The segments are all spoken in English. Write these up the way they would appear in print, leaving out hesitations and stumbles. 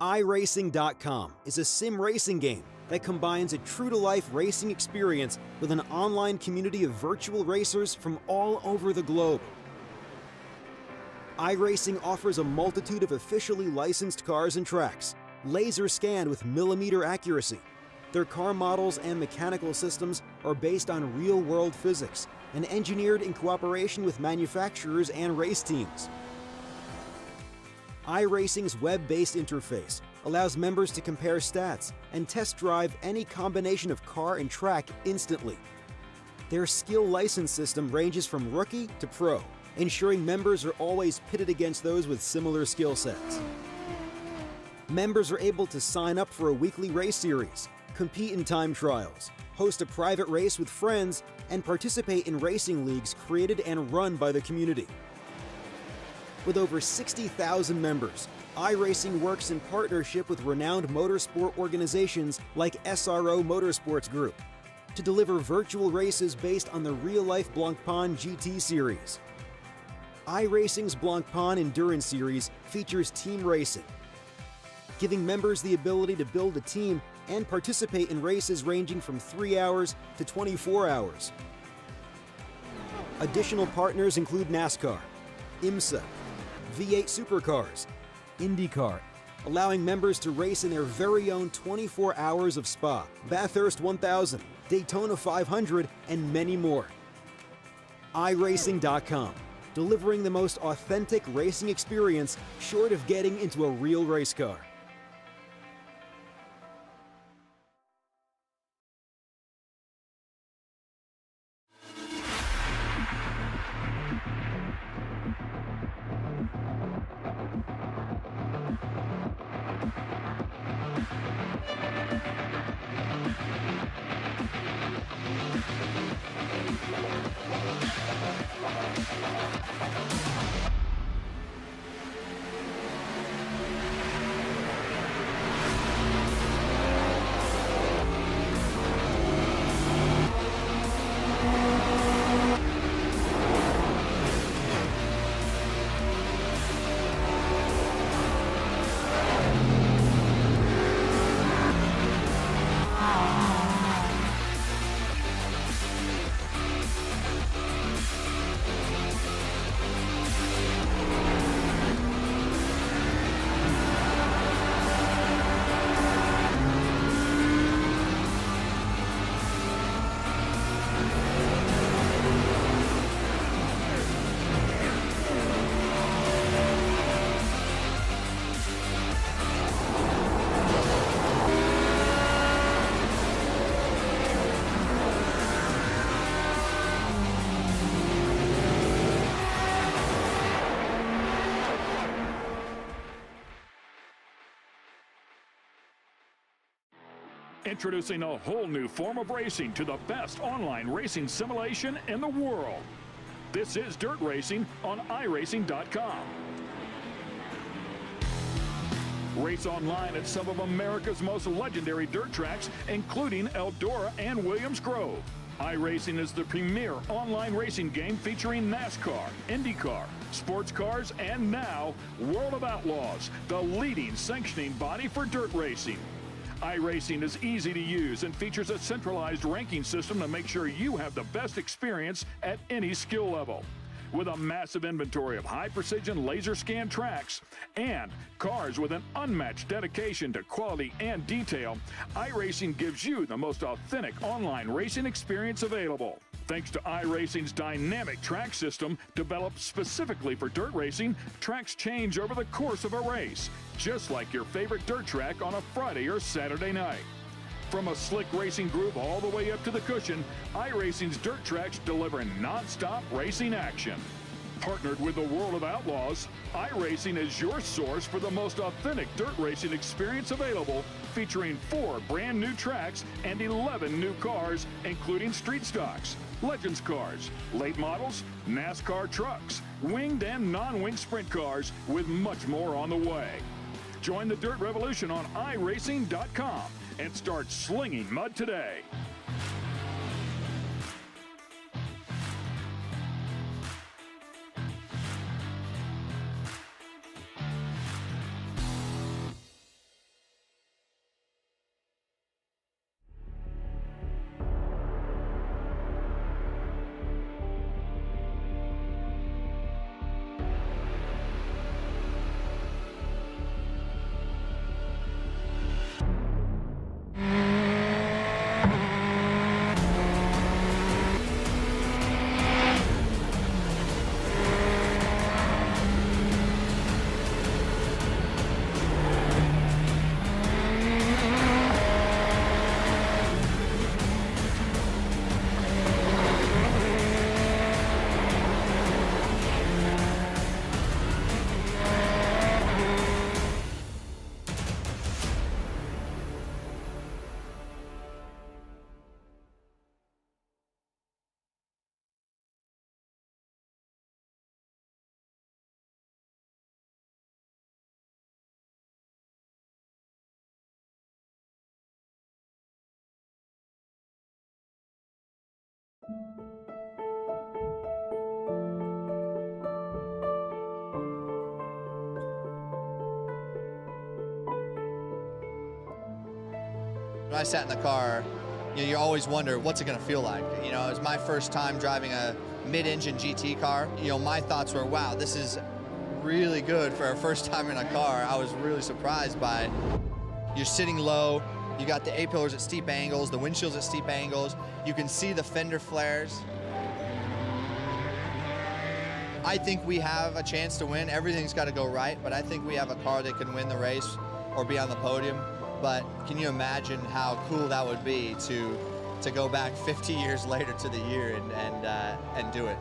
iRacing.com is a sim racing game that combines a true-to-life racing experience with an online community of virtual racers from all over the globe. iRacing offers a multitude of officially licensed cars and tracks, laser scanned with millimeter accuracy. Their car models and mechanical systems are based on real-world physics and engineered in cooperation with manufacturers and race teams. iRacing's web-based interface allows members to compare stats and test drive any combination of car and track instantly. Their skill license system ranges from rookie to pro, ensuring members are always pitted against those with similar skill sets. Members are able to sign up for a weekly race series, compete in time trials, host a private race with friends, and participate in racing leagues created and run by the community. With over 60,000 members, iRacing works in partnership with renowned motorsport organizations like SRO Motorsports Group to deliver virtual races based on the real-life Blancpain GT series. iRacing's Blancpain Endurance Series features team racing, giving members the ability to build a team and participate in races ranging from 3 hours to 24 hours. Additional partners include NASCAR, IMSA, V8 Supercars, IndyCar, allowing members to race in their very own 24 hours of Spa, Bathurst 1000, Daytona 500, and many more. iRacing.com, delivering the most authentic racing experience short of getting into a real race car. Introducing a whole new form of racing to the best online racing simulation in the world. This is Dirt Racing on iRacing.com. Race online at some of America's most legendary dirt tracks, including Eldora and Williams Grove. iRacing is the premier online racing game featuring NASCAR, IndyCar, sports cars, and now World of Outlaws, the leading sanctioning body for dirt racing. iRacing is easy to use and features a centralized ranking system to make sure you have the best experience at any skill level. With a massive inventory of high-precision laser scan tracks and cars with an unmatched dedication to quality and detail, iRacing gives you the most authentic online racing experience available. Thanks to iRacing's dynamic track system, developed specifically for dirt racing, tracks change over the course of a race, just like your favorite dirt track on a Friday or Saturday night. From a slick racing groove all the way up to the cushion, iRacing's dirt tracks deliver non-stop racing action. Partnered with the World of Outlaws, iRacing is your source for the most authentic dirt racing experience available, featuring 4 brand new tracks and 11 new cars, including street stocks, Legends cars, late models, NASCAR trucks, winged and non-winged sprint cars, with much more on the way. Join the Dirt Revolution on iRacing.com and start slinging mud today. When I sat in the car, you always wonder, what's it going to feel like? It was my first time driving a mid-engine GT car. My thoughts were, wow, this is really good for our first time in a car. I was really surprised by it. You're sitting low, you got the A-pillars at steep angles, the windshield's at steep angles, you can see the fender flares. I think we have a chance to win. Everything's got to go right, but I think we have a car that can win the race or be on the podium. But can you imagine how cool that would be to go back 50 years later to the year and do it?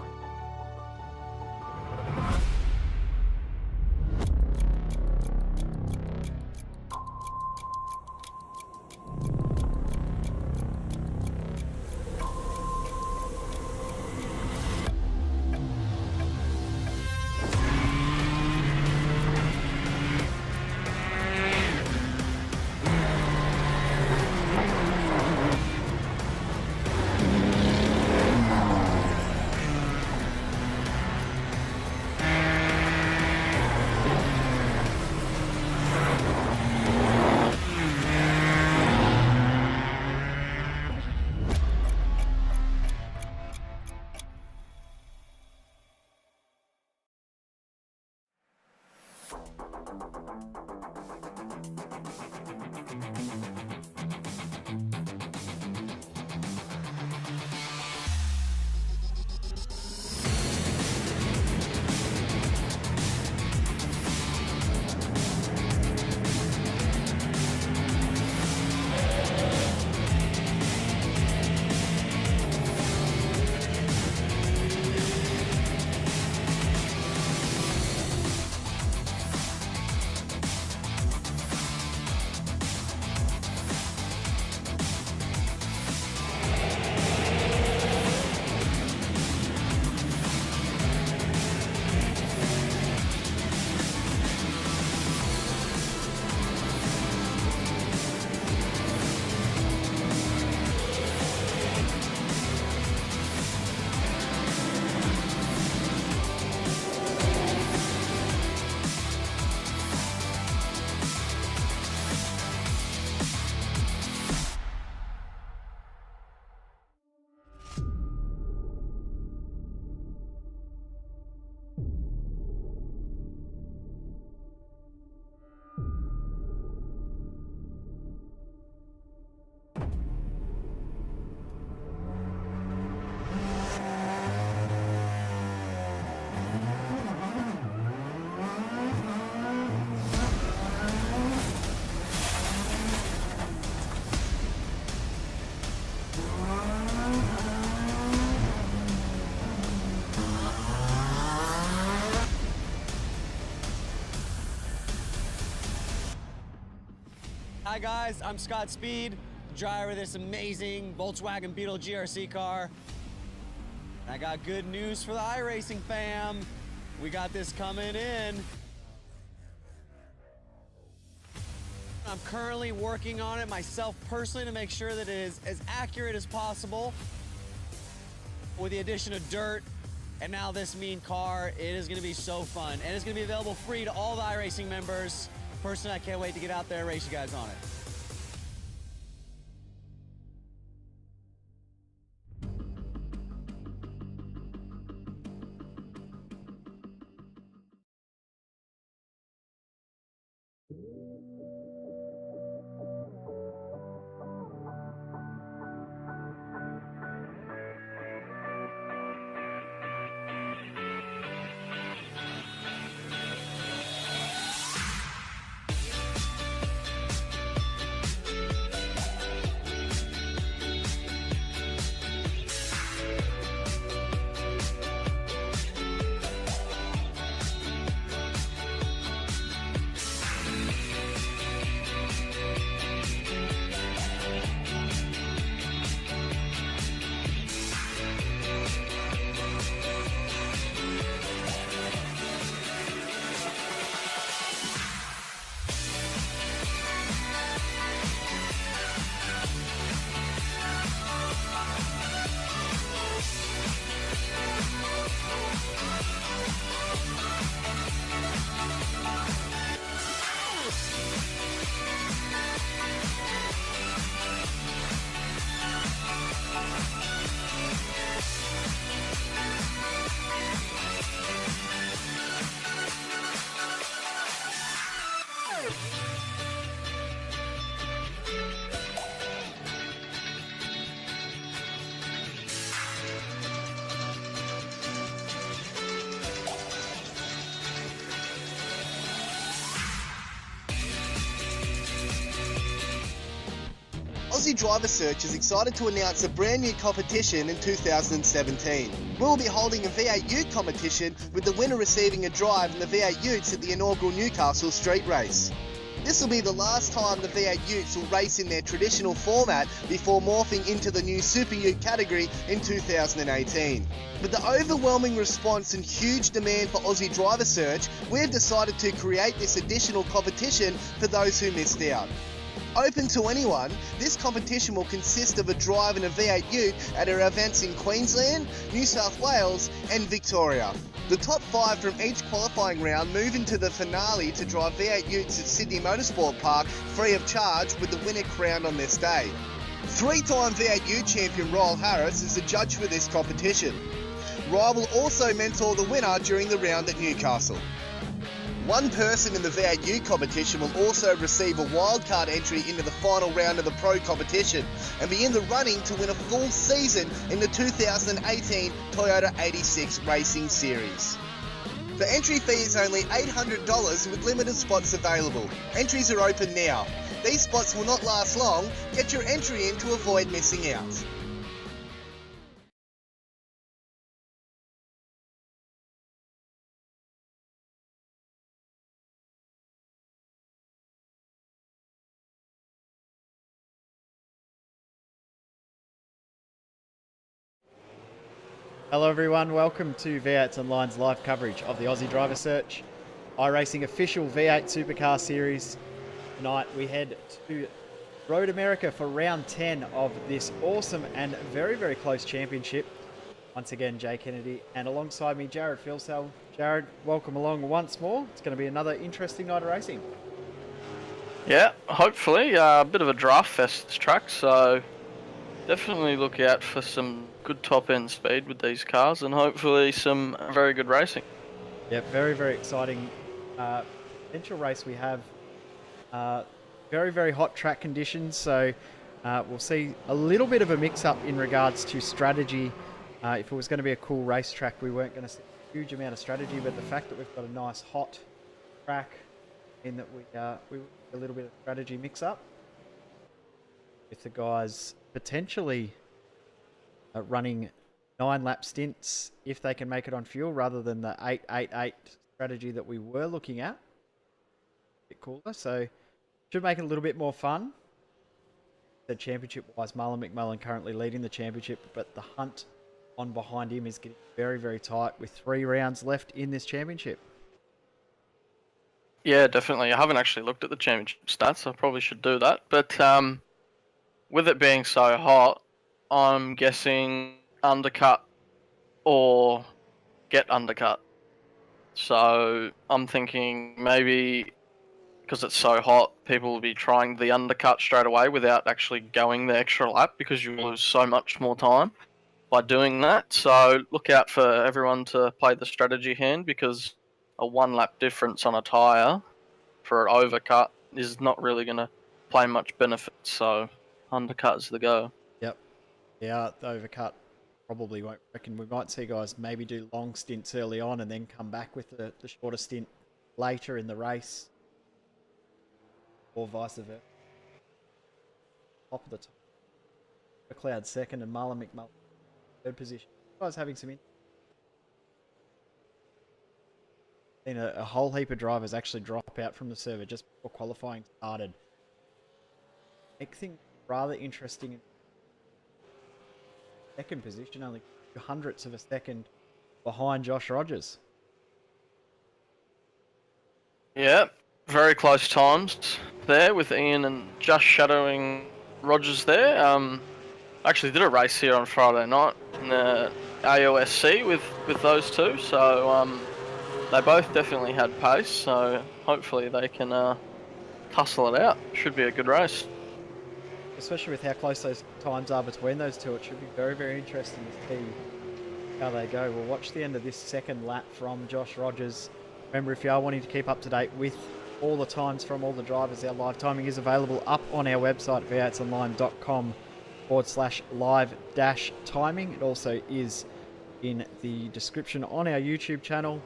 Hi guys, I'm Scott Speed, driver of this amazing Volkswagen Beetle GRC car. I got good news for the iRacing fam. We got this coming in. I'm currently working on it myself personally to make sure that it is as accurate as possible. With the addition of dirt and now this mean car, it is going to be so fun. And it's going to be available free to all the iRacing members. Personally, I can't wait to get out there and race you guys on it. Aussie Driver Search is excited to announce a brand new competition in 2017. We'll be holding a V8 Ute competition with the winner receiving a drive in the V8 Utes at the inaugural Newcastle Street Race. This will be the last time the V8 Utes will race in their traditional format before morphing into the new Super Ute category in 2018. With the overwhelming response and huge demand for Aussie Driver Search, we've decided to create this additional competition for those who missed out. Open to anyone, this competition will consist of a drive in a V8 Ute at our events in Queensland, New South Wales and Victoria. The top 5 from each qualifying round move into the finale to drive V8 Utes at Sydney Motorsport Park free of charge, with the winner crowned on this day. 3-time V8 Ute champion Ryle Harris is the judge for this competition. Ryle will also mentor the winner during the round at Newcastle. One person in the V8 Ute competition will also receive a wildcard entry into the final round of the Pro competition and be in the running to win a full season in the 2018 Toyota 86 Racing Series. The entry fee is only $800 with limited spots available. Entries are open now. These spots will not last long. Get your entry in to avoid missing out. Hello everyone, welcome to V8's Online's live coverage of the Aussie Driver Search iRacing official V8 Supercar Series. Tonight we head to Road America for round 10 of this awesome and very, very close championship. Once again, Jay Kennedy, and alongside me, Jared Filsell. Jared, welcome along once more. It's going to be another interesting night of racing. Yeah, hopefully. A bit of a draft fest this track, so definitely look out for some good top-end speed with these cars and hopefully some very good racing. Yeah, very, very exciting potential race we have. Very, very hot track conditions, so we'll see a little bit of a mix-up in regards to strategy. If it was going to be a cool racetrack, we weren't going to see a huge amount of strategy, but the fact that we've got a nice hot track in that we a little bit of strategy mix-up with the guys potentially running 9-lap stints if they can make it on fuel rather than the 8-8-8 strategy that we were looking at. A bit cooler, so should make it a little bit more fun. The championship-wise, Marlon McMullen currently leading the championship, but the hunt on behind him is getting very, very tight with 3 rounds left in this championship. Yeah, definitely. I haven't actually looked at the championship stats. I probably should do that. But with it being so hot, I'm guessing undercut or get undercut. So I'm thinking maybe because it's so hot, people will be trying the undercut straight away without actually going the extra lap because you lose so much more time by doing that. So look out for everyone to play the strategy hand because a 1-lap difference on a tyre for an overcut is not really going to play much benefit. So undercut is the go. Yep. Yeah, the overcut probably won't. Reckon we might see guys maybe do long stints early on and then come back with the shorter stint later in the race, or vice versa. Top of the top. McLeod second and Marlon McMullen third position. Guys having some seen a whole heap of drivers actually drop out from the server just before qualifying started. Make things rather interesting in second position, only 0.02 of a second behind Josh Rogers. Yeah, very close times there with Ian and just shadowing Rogers there. Actually did a race here on Friday night in the AOSC with those two, so they both definitely had pace, so hopefully they can tussle it out. Should be a good race. Especially with how close those times are between those two, it should be very, very interesting to see how they go. We'll watch the end of this second lap from Josh Rogers. Remember, if you are wanting to keep up to date with all the times from all the drivers, our live timing is available up on our website, v8online.com/live-timing. It also is in the description on our YouTube channel.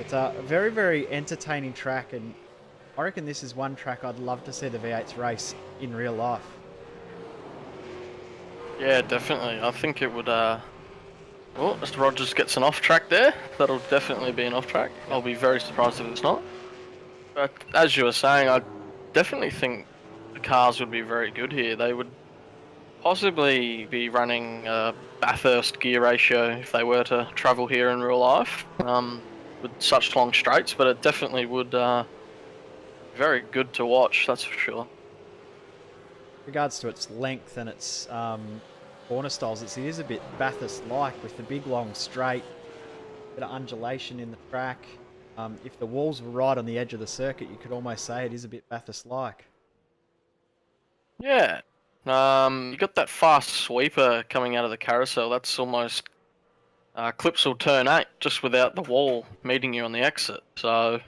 It's a very, very entertaining track, and I reckon this is one track I'd love to see the V8s race in real life. Yeah, definitely. I think it would. Oh, Mr. Rogers gets an off track there. That'll definitely be an off track. I'll be very surprised if it's not. But as you were saying, I definitely think the cars would be very good here. They would possibly be running a Bathurst gear ratio if they were to travel here in real life, with such long straights. But it definitely would be very good to watch. That's for sure. Regards to its length and its corner styles, it is a bit Bathurst-like with the big long straight, bit of undulation in the track. If the walls were right on the edge of the circuit, you could almost say it is a bit Bathurst-like. Yeah. You got that fast sweeper coming out of the carousel. That's almost clips will turn 8 just without the wall meeting you on the exit. So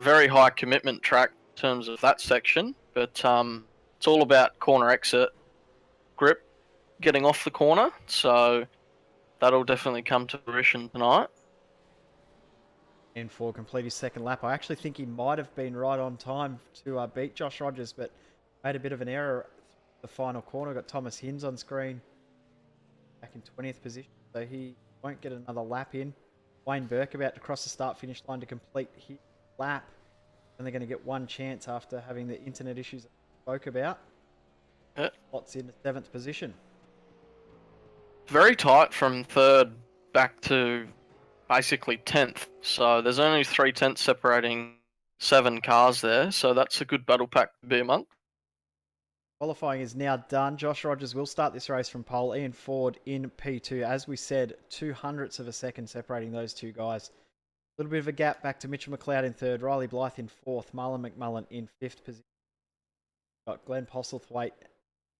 very high commitment track in terms of that section. But it's all about corner exit grip, getting off the corner. So that'll definitely come to fruition tonight. And for complete his second lap, I actually think he might have been right on time to beat Josh Rogers, but made a bit of an error at the final corner. Got Thomas Hinds on screen back in 20th position, so he won't get another lap in. Wayne Burke about to cross the start-finish line to complete his lap. And they're going to get one chance after having the internet issues I spoke about. Lots in the 7th position. Very tight from 3rd back to basically 10th. So there's only 3/10 separating 7 cars there. So that's a good battle pack to be among. Qualifying is now done. Josh Rogers will start this race from pole. Ian Ford in P2. As we said, 0.02 of a second separating those two guys. A little bit of a gap back to Mitchell McLeod in 3rd. Riley Blythe in 4th. Marlon McMullen in 5th position. Got Glenn Postlethwaite,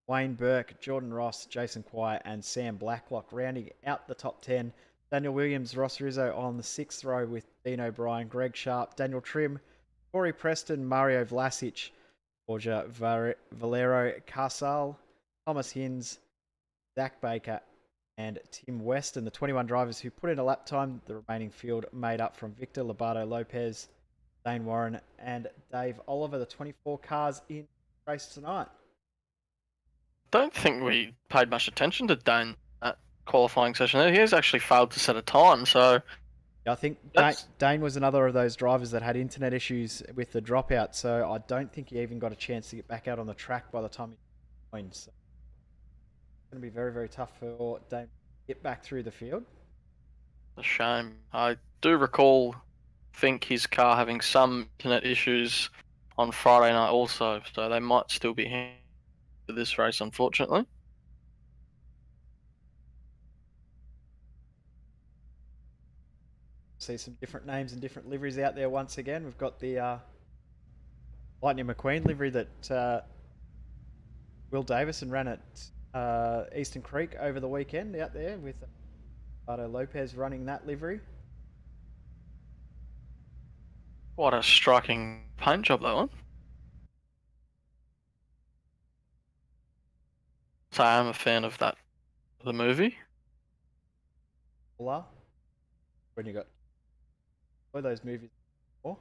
Wayne Burke, Jordan Ross, Jason Quire, and Sam Blacklock rounding out the top 10. Daniel Williams, Ross Rizzo on the 6th row with Dean O'Brien, Greg Sharp, Daniel Trim, Corey Preston, Mario Vlasic, Borja Valero Casal, Thomas Hinds, Zach Baker, and Tim Weston, the 21 drivers who put in a lap time. The remaining field made up from Victor Lobato Lopez, Dane Warren, and Dave Oliver, the 24 cars in the race tonight. Don't think we paid much attention to Dane at qualifying session there. He has actually failed to set a time, so I think Dane was another of those drivers that had internet issues with the dropout, so I don't think he even got a chance to get back out on the track by the time he joined. So it's going to be very, very tough for Dane to get back through the field. a shame. I do think his car having some internet issues on Friday night also, so they might still be here for this race, unfortunately. See some different names and different liveries out there once again. We've got the Lightning McQueen livery that Will Davison ran at Eastern Creek over the weekend out there with Ardo Lopez running that livery. What a striking paint job, that one. So I am a fan of that, the movie. When you got all those movies before.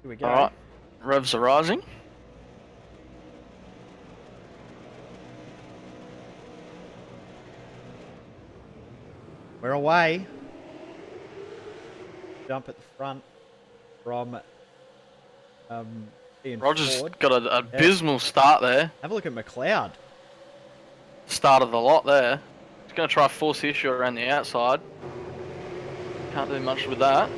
Here we go. Alright, revs are rising. We're away. Jump at the front from Ian Rogers Ford. got an abysmal start there. Have a look at McLeod. Start of the lot there. He's going to try to force the issue around the outside. Can't do much with that.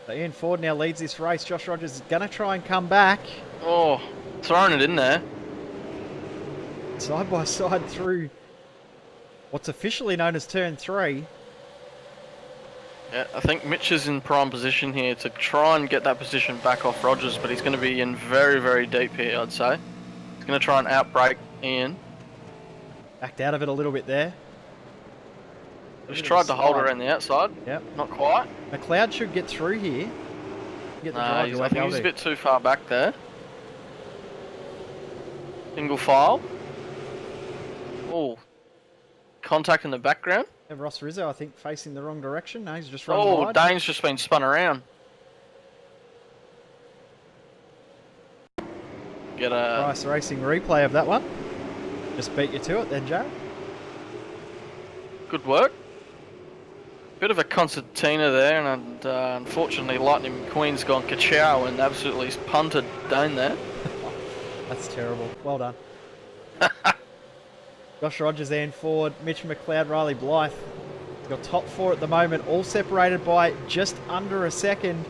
So Ian Ford now leads this race. Josh Rogers is going to try and come back. Oh, throwing it in there. Side by side through what's officially known as turn 3. Yeah, I think Mitch is in prime position here to try and get that position back off Rogers, but he's going to be in very, very deep here, I'd say. He's going to try and outbrake Ian. Backed out of it a little bit there. Just tried to hold it around the outside. Yep. Not quite. McLeod should get through here. Get the I think he's a bit too far back there. Single file. Oh. Contact in the background. And Ross Rizzo, I think, facing the wrong direction. No, he's just running Oh, wide. Dane's just been spun around. Get a Price Racing replay of that one. Just beat you to it then, Jared. good work. Bit of a concertina there, and unfortunately Lightning McQueen's gone ka-chow and absolutely punted Dane there. That's terrible. Well done. Josh Rogers, Ian Ford, Mitch McLeod, Riley Blythe. Got top 4 at the moment, all separated by just under a second.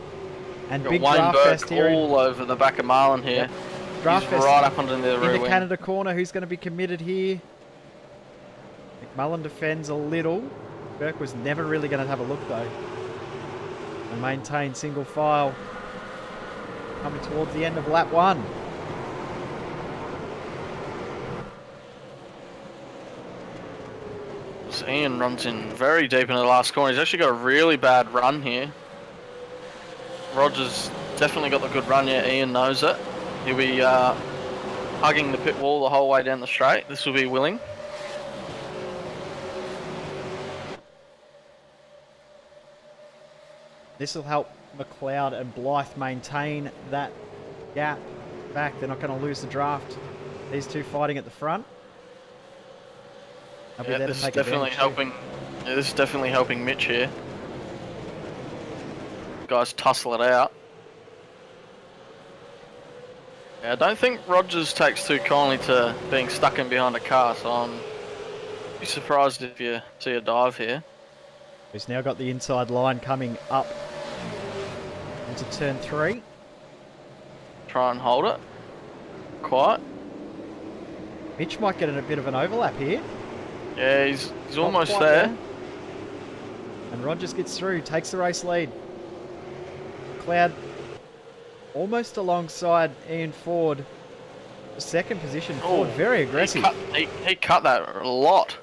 And Got big Wayne draft Burke fest here. all over the back of Marlin here. Yep. Draft He's fest right up under the rear into wing. Canada corner. Who's going to be committed here? McMullen defends a little. Burke was never really going to have a look though. And maintain single file. Coming towards the end of lap 1. So Ian runs in very deep in the last corner. He's actually got a really bad run here. Rogers definitely got the good run here. Ian knows it. He'll be hugging the pit wall the whole way down the straight. This will be willing. This will help McLeod and Blythe maintain that gap back. They're not going to lose the draft. These two fighting at the front. Yeah, this is definitely helping. Yeah, this is definitely helping Mitch here. Guys tussle it out. Yeah, I don't think Rogers takes too kindly to being stuck in behind a car, so I'm be surprised if you see a dive here. He's now got the inside line coming up into turn 3. Try and hold it. Quiet. Mitch might get in a bit of an overlap here. Yeah, he's Not almost quite there. And Rogers gets through, takes the race lead. McLeod almost alongside Ian Ford. Second position. Ford very aggressive. He cut that a lot.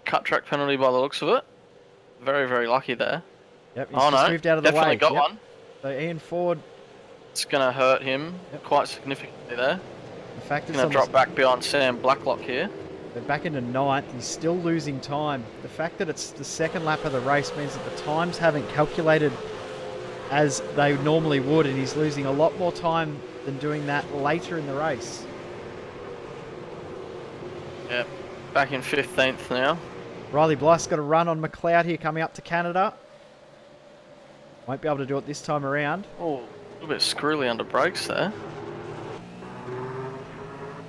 Cut track penalty by the looks of it. Very, very lucky there. Yep, he's just moved out of the way. Definitely got one. So Ian Ford. It's going to hurt him quite significantly there. The fact He's going to drop back behind Sam Blacklock here. They're back into 9th. He's still losing time. The fact that it's the second lap of the race means that the times haven't calculated as they normally would, and he's losing a lot more time than doing that later in the race. Yep, back in 15th now. Riley Blythe's got a run on McLeod here coming up to Canada. Won't be able to do it this time around. Oh, a little bit screwy under brakes there.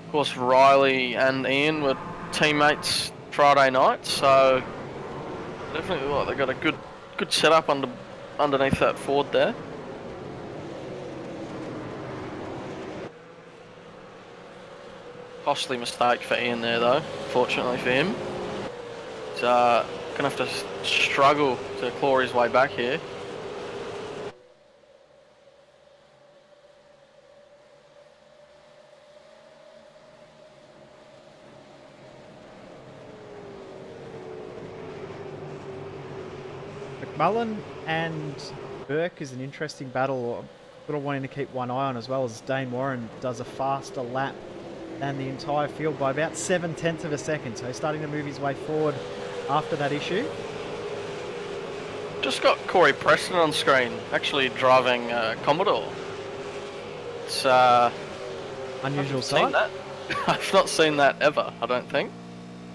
Of course, Riley and Ian were teammates Friday night, so definitely they got a good setup underneath that Ford there. Costly mistake for Ian there, though. Fortunately for him, he's gonna have to struggle to claw his way back here. Mullen and Burke is an interesting battle. Sort of wanting to keep one eye on, as well as Dane Warren does a faster lap than the entire field by about 7/10 of a second. So he's starting to move his way forward after that issue. Just got Corey Preston on screen, actually driving Commodore. It's unusual sight. I've not seen that ever, I don't think.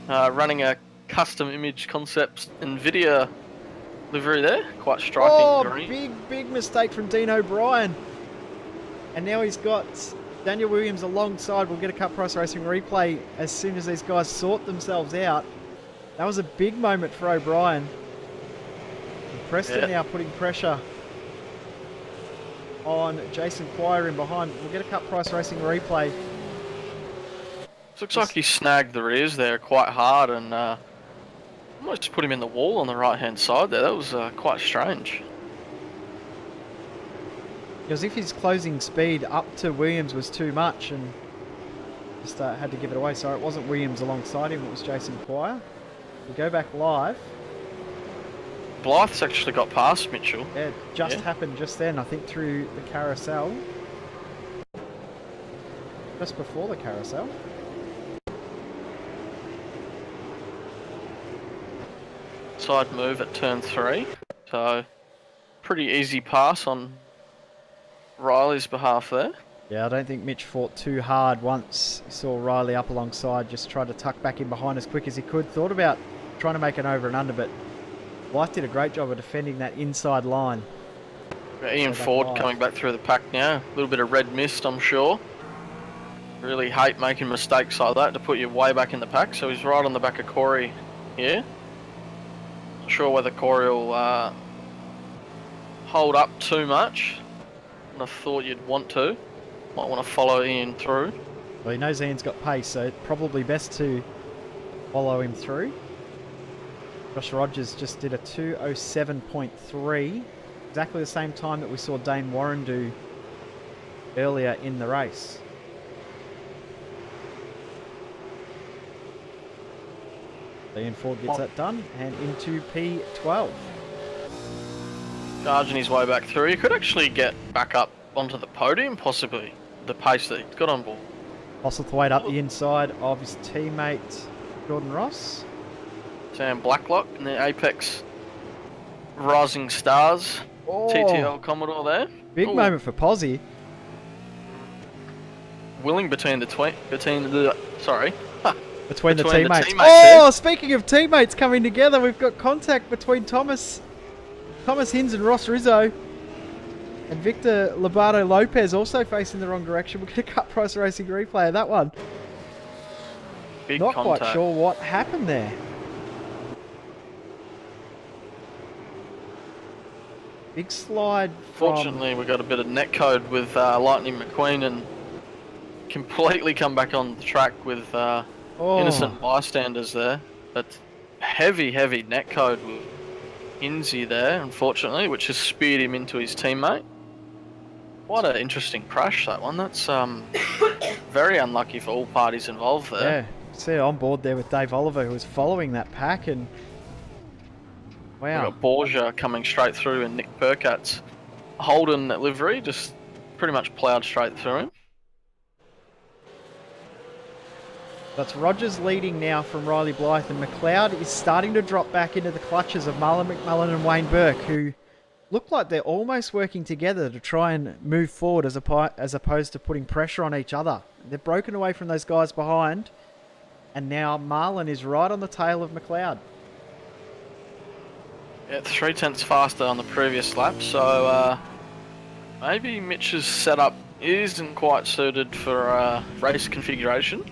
Running a custom image concepts NVIDIA livery there, quite striking. Oh, green. big mistake from Dean O'Brien. And now he's got Daniel Williams alongside. We'll get a Cup Price Racing replay as soon as these guys sort themselves out. That was a big moment for O'Brien. And Preston now putting pressure on Jason Quire in behind. We'll get a Cup Price Racing replay. Looks like he snagged the rears there quite hard and almost put him in the wall on the right hand side there. That was quite strange. It was as if his closing speed up to Williams was too much and just had to give it away. Sorry, it wasn't Williams alongside him, it was Jason Quire. We go back live. Blythe's actually got past Mitchell. Yeah, it just happened just then, I think, through the carousel. Just before the carousel. outside move at turn 3. So, pretty easy pass on Riley's behalf there. Yeah, I don't think Mitch fought too hard once he saw Riley up alongside. Just tried to tuck back in behind as quick as he could. Thought about trying to make an over and under, but Blythe did a great job of defending that inside line. Ian Ford coming back through the pack now. A little bit of red mist, I'm sure. Really hate making mistakes like that to put you way back in the pack. So he's right on the back of Corey here. Not sure whether Corey will hold up too much. I thought you'd want to. Might want to follow Ian through. Well, he knows Ian's got pace, so probably best to follow him through. Josh Rogers just did a 2:07.3. Exactly the same time that we saw Dane Warren do earlier in the race. Ian Ford gets that done, and into P12. Charging his way back through. He could actually get back up onto the podium, possibly. The pace that he's got on board. Postlethwaite up the inside of his teammate Jordan Ross. Sam Blacklock in the Apex Rising Stars TTL Commodore there. Big moment for Posy. Willing between the teammates. Here. Speaking of teammates coming together, we've got contact between Thomas Hinz and Ross Rizzo. And Victor Lobato Lopez also facing the wrong direction. We'll get a Cut Price Racing replay of that one. Big Not contact. quite sure what happened there. Big slide. Fortunately, we got a bit of net code with Lightning McQueen and completely come back on the track with innocent bystanders there. But heavy net code with Hinzy there, unfortunately, which has speared him into his teammate. What an interesting crash, that one. That's very unlucky for all parties involved there. Yeah, see it on board there with Dave Oliver, who was following that pack, and wow. We've got Borgia coming straight through, and Nick Percat's Holden livery just pretty much ploughed straight through him. That's Rogers leading now from Riley Blythe, and McLeod is starting to drop back into the clutches of Marlon McMullen and Wayne Burke, who look like they're almost working together to try and move forward as opposed to putting pressure on each other. They're broken away from those guys behind, and now Marlon is right on the tail of McLeod. Yeah, 0.3 faster on the previous lap, so maybe Mitch's setup isn't quite suited for race configuration.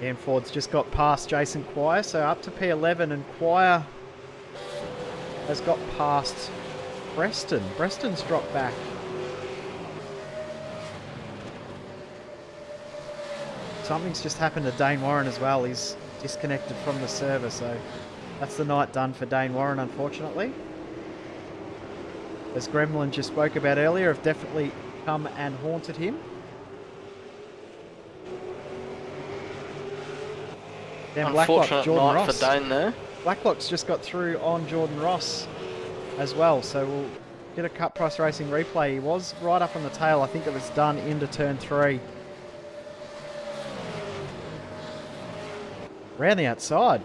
Ian Ford's just got past Jason Quire, so up to P11, and Quire has got past Preston. Preston's dropped back. Something's just happened to Dane Warren as well. He's disconnected from the server, so that's the night done for Dane Warren, unfortunately. As Gremlin just spoke about earlier, have definitely come and haunted him. Then Blacklock, Jordan night Ross. for Dane there. Blacklock's just got through on Jordan Ross as well, so we'll get a Cut Price Racing replay. He was right up on the tail. I think it was done into turn 3. Round the outside.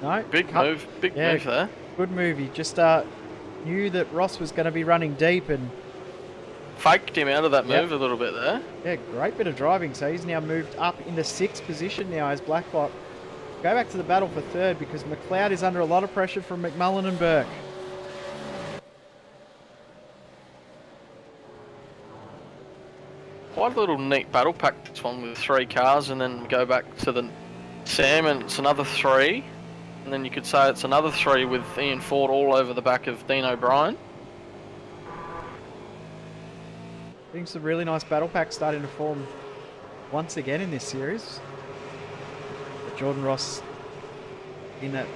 No. Big move there. Good move. He just knew that Ross was going to be running deep and faked him out of that move a little bit there. Yeah, great bit of driving. So he's now moved up into 6th position now as Blacklock go back to the battle for 3rd, because McLeod is under a lot of pressure from McMullen and Burke. Quite a little neat battle pack, this one, with 3 cars, and then go back to the Sam, and it's another 3. And then you could say it's another 3 with Ian Ford all over the back of Dean O'Brien. I think some really nice battle packs starting to form once again in this series. But Jordan Ross in that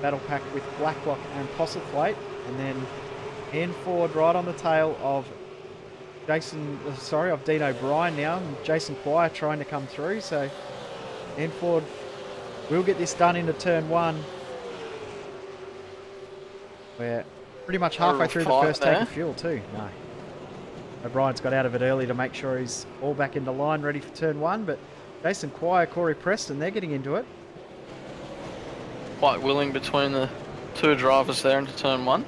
battle pack with Blacklock and Postlethwaite, and then Ian Ford right on the tail of Dean O'Brien now, and Jason Quire trying to come through. So Ian Ford will get this done into turn 1. We're pretty much halfway through the first tank of fuel too. No. O'Brien's got out of it early to make sure he's all back into line, ready for turn 1, but Jason Quire, Corey Preston, they're getting into it. Quite willing between the two drivers there into turn 1.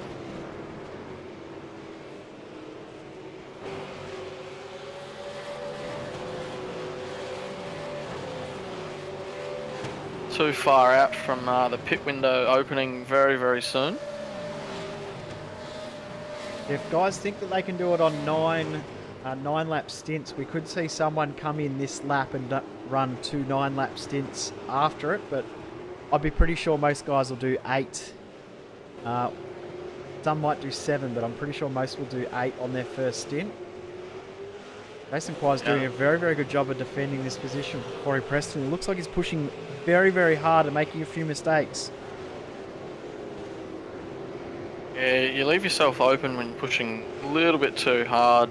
Too far out from the pit window opening very, very soon. If guys think that they can do it on 9 lap stints, we could see someone come in this lap and run 2 9-lap stints after it, but I'd be pretty sure most guys will do 8. Some might do 7, but I'm pretty sure most will do 8 on their first stint. Jason Quire's doing a very, very good job of defending this position for Corey Preston. It looks like he's pushing very, very hard and making a few mistakes. Yeah, you leave yourself open when pushing a little bit too hard,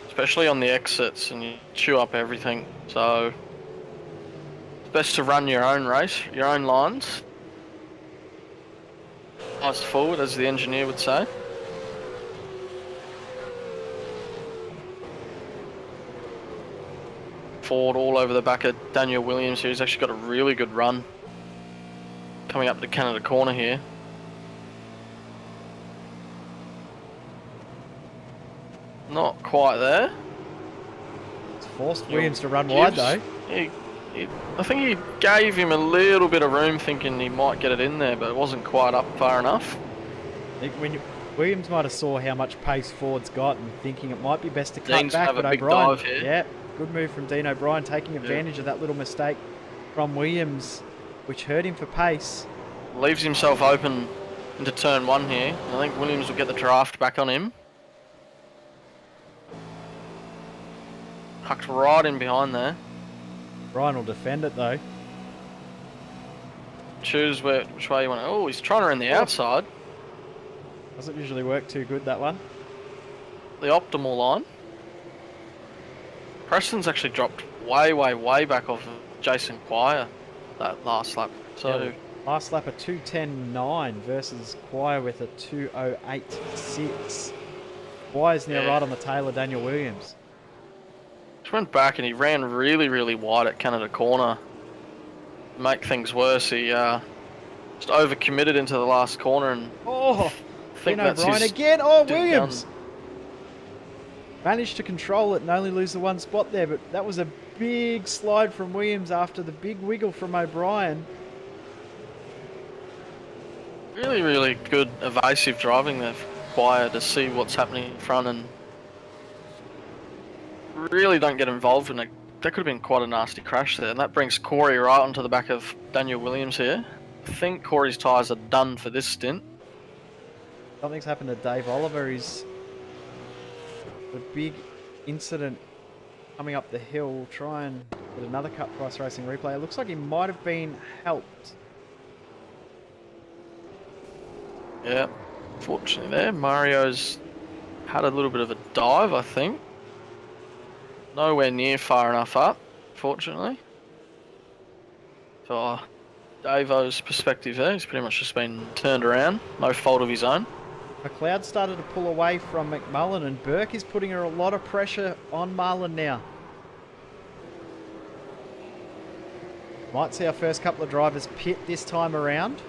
especially on the exits, and you chew up everything. So it's best to run your own race, your own lines. Eyes forward, as the engineer would say. Forward all over the back of Daniel Williams here. He's actually got a really good run coming up to Canada Corner here. Not quite there. It's forced Williams to run wide though. I think he gave him a little bit of room, thinking he might get it in there, but it wasn't quite up far enough. Williams might have saw how much pace Ford's got and thinking it might be best to cut Dean's back, have a but big O'Brien, dive here. yeah, good move from Dean O'Brien, taking advantage of that little mistake from Williams, which hurt him for pace. Leaves himself open into turn 1 here. I think Williams will get the draft back on him. Tucked right in behind there. Brian will defend it though. Choose which way you want to. Oh, he's trying to run the outside. Doesn't usually work too good, that one. The optimal line. Preston's actually dropped way, way, way back off of Jason Quire that last lap. So yeah, last lap a 2:10.9 versus Quire with a 2:08.6. Quire's now right on the tail of Daniel Williams. He went back and he ran really, really wide at Canada Corner. To make things worse, he just overcommitted into the last corner and Dean O'Brien again. Williams managed to control it and only lose the one spot there, but that was a big slide from Williams after the big wiggle from O'Brien. Really, really good evasive driving there for Quire to see what's happening in front and really don't get involved in it. That could have been quite a nasty crash there, and that brings Corey right onto the back of Daniel Williams here. I think Corey's tyres are done for this stint. Something's happened to Dave Oliver. He's a big incident coming up the hill. We'll try and get another Cut Price Racing replay. It looks like he might have been helped. Yeah, fortunately there. Mario's had a little bit of a dive, I think. Nowhere near far enough up, fortunately. For Davo's perspective there, he's pretty much just been turned around, no fault of his own. McLeod started to pull away from McMullen, and Burke is putting a lot of pressure on Marlon now. Might see our first couple of drivers pit this time around.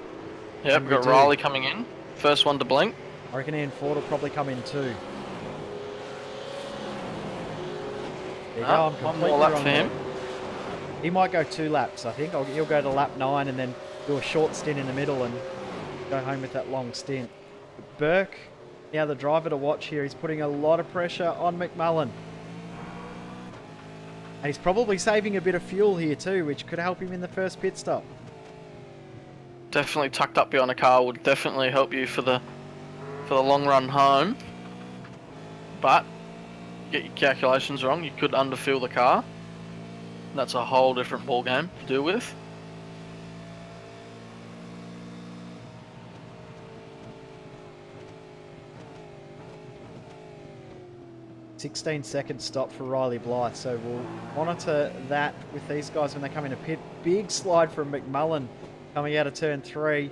Yep, we've got Riley coming in. First one to blink. I reckon Ian Ford will probably come in too. There you go, I'm one completely more lap wrong for him. there. He might go 2 laps, I think. He'll go to lap 9 and then do a short stint in the middle and go home with that long stint. But Burke, now the driver to watch here, he's putting a lot of pressure on McMullen. And he's probably saving a bit of fuel here too, which could help him in the first pit stop. Definitely tucked up behind a car would definitely help you for the long run home. But get your calculations wrong, you could underfill the car. That's a whole different ball game to deal with. "16-second stop for Riley Blythe, so we'll monitor that with these guys when they come into pit. Big slide from McMullen coming out of turn 3.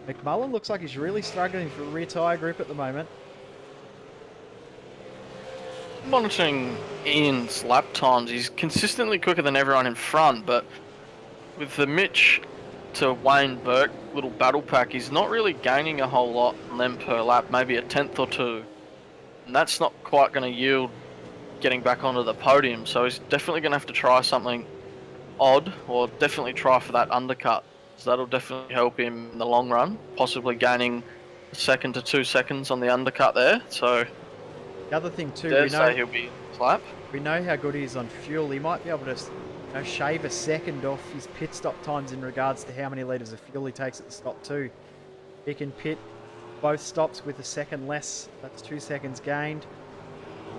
McMullen looks like he's really struggling for rear tyre grip at the moment. monitoring Ian's lap times. He's consistently quicker than everyone in front, but with the Mitch to Wayne Burke little battle pack, he's not really gaining a whole lot on them per lap, maybe a tenth or two. And that's not quite going to yield getting back onto the podium, so he's definitely going to have to try something odd, or definitely try for that undercut. So that'll definitely help him in the long run, possibly gaining a second to 2 seconds on the undercut there. So The other thing too, he'll be slap. we know how good he is on fuel. He might be able to shave a second off his pit stop times in regards to how many litres of fuel he takes at the stop too. He can pit both stops with a second less. That's 2 seconds gained.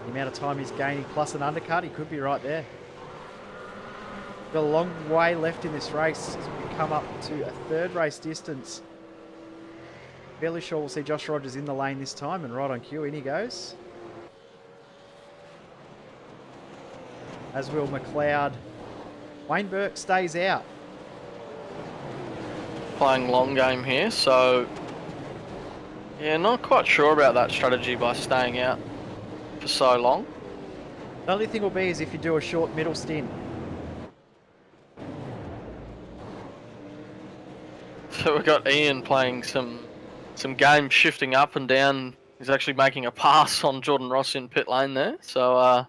The amount of time he's gaining plus an undercut, he could be right there. Got a long way left in this race as we come up to a third race distance. Fairly sure we'll see Josh Rogers in the lane this time, and right on cue, in he goes. As will McLeod. Wayne Burke stays out. Playing long game here, so yeah, not quite sure about that strategy by staying out for so long. The only thing will be is if you do a short middle stint. So we've got Ian playing some game shifting up and down. He's actually making a pass on Jordan Ross in pit lane there. So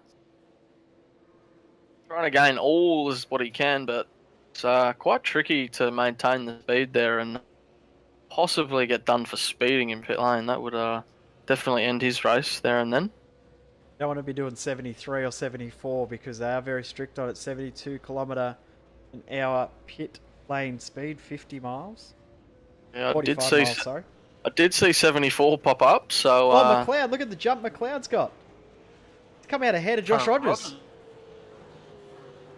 trying to gain all is what he can, but it's quite tricky to maintain the speed there and possibly get done for speeding in pit lane. That would definitely end his race there and then. Don't want to be doing 73 or 74 because they are very strict on it. 72 kilometre an hour pit lane speed, 50 miles. Yeah, 45 miles, sorry. I did see 74 pop up, so... McLeod, look at the jump McLeod's got. He's come out ahead of Josh Rogers.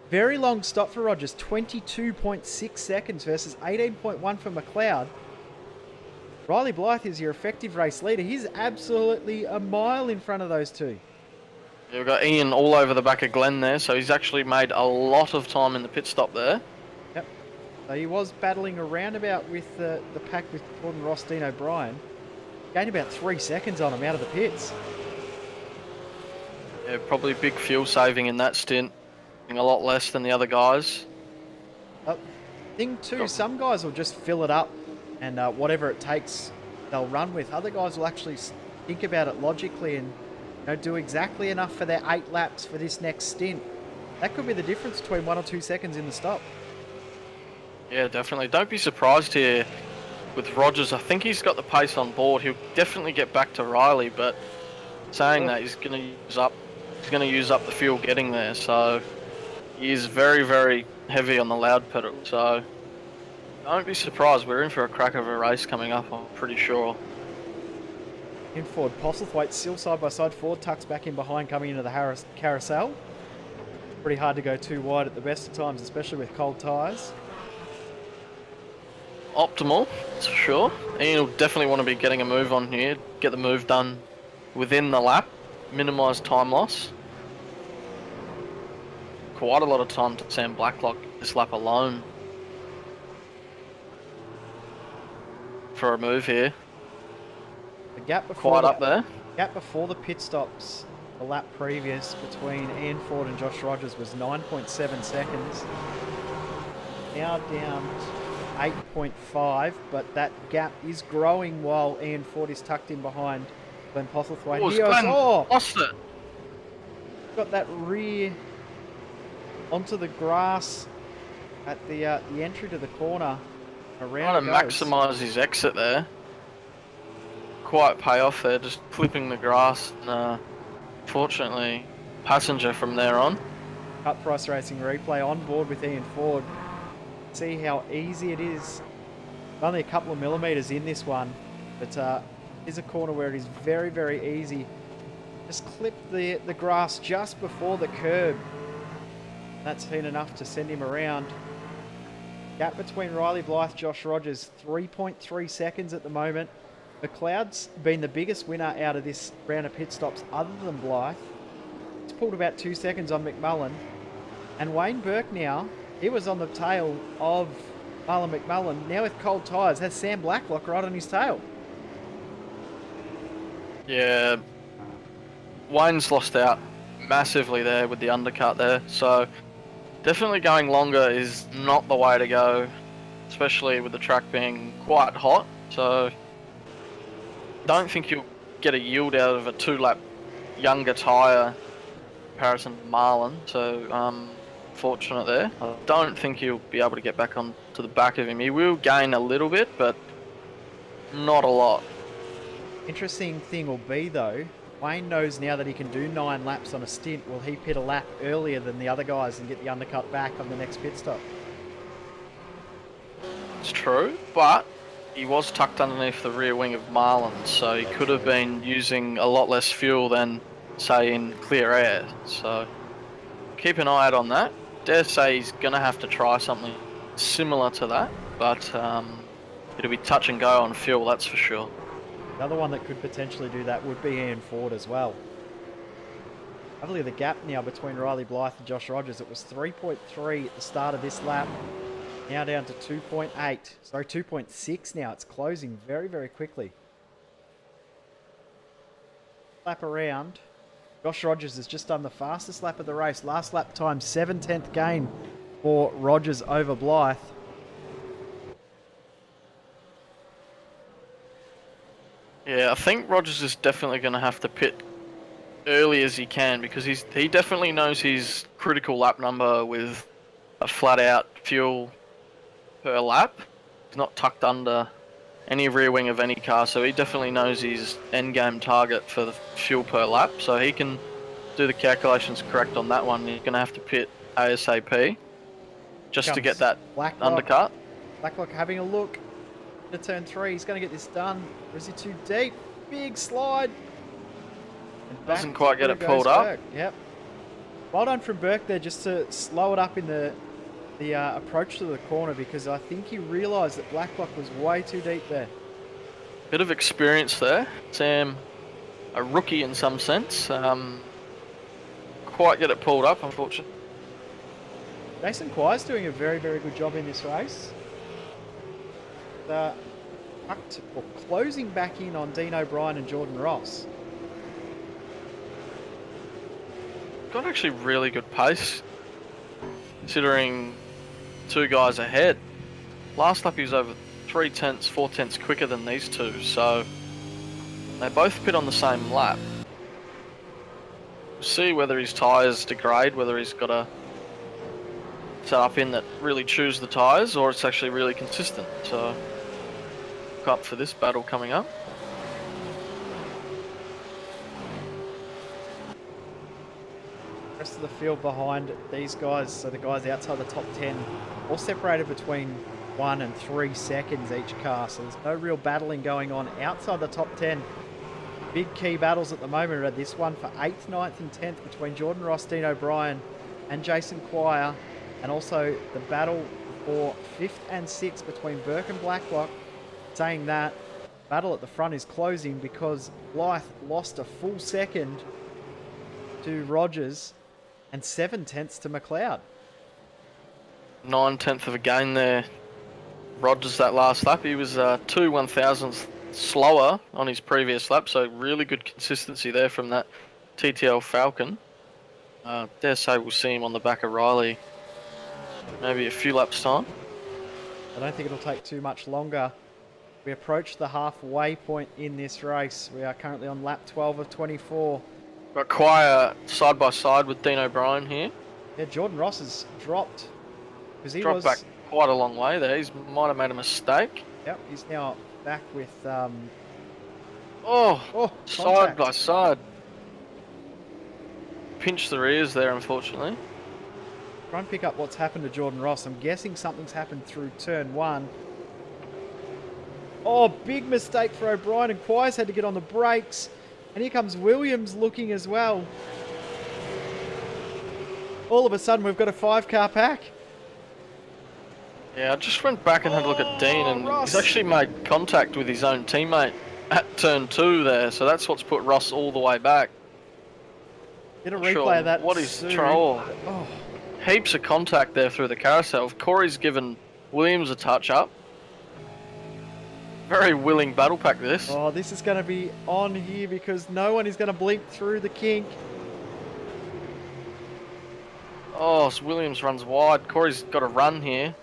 Very long stop for Rogers, 22.6 seconds versus 18.1 for McLeod. Riley Blythe is your effective race leader. He's absolutely a mile in front of those two. Yeah, we've got Ian all over the back of Glenn there, so he's actually made a lot of time in the pit stop there. Yep. So he was battling around about with the pack with Gordon Ross, Dean O'Brien. Gained about 3 seconds on him out of the pits. Yeah, probably big fuel saving in that stint. A lot less than the other guys. Thing too, some guys will just fill it up and whatever it takes, they'll run with. Other guys will actually think about it logically and do exactly enough for their 8 laps for this next stint. That could be the difference between 1 or 2 seconds in the stop. Yeah, definitely. Don't be surprised here with Rogers. I think he's got the pace on board. He'll definitely get back to Riley, but saying that, he's going to use up the fuel getting there. So he is very, very heavy on the loud pedal. So don't be surprised. We're in for a crack of a race coming up, I'm pretty sure. In forward, Postlethwaite still side by side. Ford tucks back in behind coming into the carousel. Pretty hard to go too wide at the best of times, especially with cold tyres. Optimal, that's for sure. Ian will definitely want to be getting a move on here, get the move done within the lap, minimise time loss. Quite a lot of time to Sam Blacklock this lap alone for a move here. The gap before quite up there. Gap before the pit stops, the lap previous between Ian Ford and Josh Rogers was 9.7 seconds. Now down to 8.5, but that gap is growing while Ian Ford is tucked in behind Glenn Postlethwaite. Lost it. Got that rear onto the grass at the entry to the corner. Trying to maximise his exit there. Quite payoff there, just clipping the grass. And, fortunately, passenger from there on. Cut Price Racing replay on board with Ian Ford. See how easy it is. Only a couple of millimetres in this one, but is a corner where it is very, very easy. Just clip the grass just before the curb. That's been enough to send him around. Gap between Riley Blythe, Josh Rogers, 3.3 seconds at the moment. McLeod's been the biggest winner out of this round of pit stops other than Blythe. He's pulled about 2 seconds on McMullen. And Wayne Burke now, he was on the tail of Marlon McMullen. Now with cold tyres, has Sam Blacklock right on his tail. Yeah, Wayne's lost out massively there with the undercut there. So definitely going longer is not the way to go, especially with the track being quite hot. So don't think you'll get a yield out of a 2-lap younger tyre in comparison to Marlon. So fortunate there. I don't think he'll be able to get back on to the back of him. He will gain a little bit, but not a lot. Interesting thing will be, though, Wayne knows now that he can do 9 laps on a stint. Will he pit a lap earlier than the other guys and get the undercut back on the next pit stop? It's true, but he was tucked underneath the rear wing of Marlon, so he could have been using a lot less fuel than, say, in clear air. So keep an eye out on that. Dare say he's going to have to try something similar to that, but it'll be touch and go on fuel, that's for sure. Another one that could potentially do that would be Ian Ford as well. Have a look at the gap now between Riley Blythe and Josh Rogers. It was 3.3 at the start of this lap. Now down to 2.8. Sorry, 2.6 now. It's closing very, very quickly. Lap around. Josh Rogers has just done the fastest lap of the race. Last lap time, 7/10 gain for Rogers over Blythe. Yeah, I think Rogers is definitely going to have to pit early as he can, because he definitely knows his critical lap number with a flat-out fuel per lap. He's not tucked under any rear wing of any car, so he definitely knows his end-game target for the fuel per lap, so he can do the calculations correct on that one. He's going to have to pit ASAP just to get that undercut. Blacklock having a look. To turn 3, he's going to get this done. Or is he too deep? Big slide. And doesn't quite get it pulled up. Yep. Well done from Burke there, just to slow it up in the approach to the corner, because I think he realised that Blacklock was way too deep there. Bit of experience there. Sam, a rookie in some sense. Quite get it pulled up, unfortunately. Jason Quire's doing a very, very good job in this race. Closing back in on Dean O'Brien and Jordan Ross. Got actually really good pace, considering 2 guys ahead. Last lap he was over 3/10, 4/10 quicker than these 2, so they both pit on the same lap. We'll see whether his tyres degrade, whether he's got a setup in that really chews the tyres, or it's actually really consistent. So up for this battle coming up. Rest of the field behind these guys, so the guys outside the top 10, all separated between 1 and 3 seconds each car, so there's no real battling going on outside the top 10. Big key battles at the moment are this one for 8th, 9th and 10th between Jordan Ross, Dean O'Brien and Jason Quire, and also the battle for 5th and 6th between Burke and Blacklock. Saying that, battle at the front is closing because Blythe lost a full second to Rogers and 7/10 to McLeod. 9/10 of a gain there. Rogers that last lap, he was 2 1,000ths slower on his previous lap, so really good consistency there from that TTL Falcon. Dare say we'll see him on the back of Riley maybe a few laps time. I don't think it'll take too much longer. We approach the halfway point in this race. We are currently on lap 12 of 24. Got Quire side by side with Dean O'Brien here. Yeah, Jordan Ross has dropped. He dropped back quite a long way there. He might have made a mistake. Yep, he's now back with... side by side. Pinched the rears there, unfortunately. Try and pick up what's happened to Jordan Ross. I'm guessing something's happened through turn 1. Oh, big mistake for O'Brien, and Quire's had to get on the brakes. And here comes Williams looking as well. All of a sudden, we've got a 5-car pack. Yeah, I just went back and had a look at Dean, and Ross. He's actually made contact with his own teammate at turn 2 there, so that's what's put Ross all the way back. Get a replay of that. What is troll? Oh. Heaps of contact there through the carousel. Corey's given Williams a touch-up. Very willing battle pack this. Oh, this is going to be on here because no one is going to bleep through the kink. Oh, so Williams runs wide. Corey's got a run here.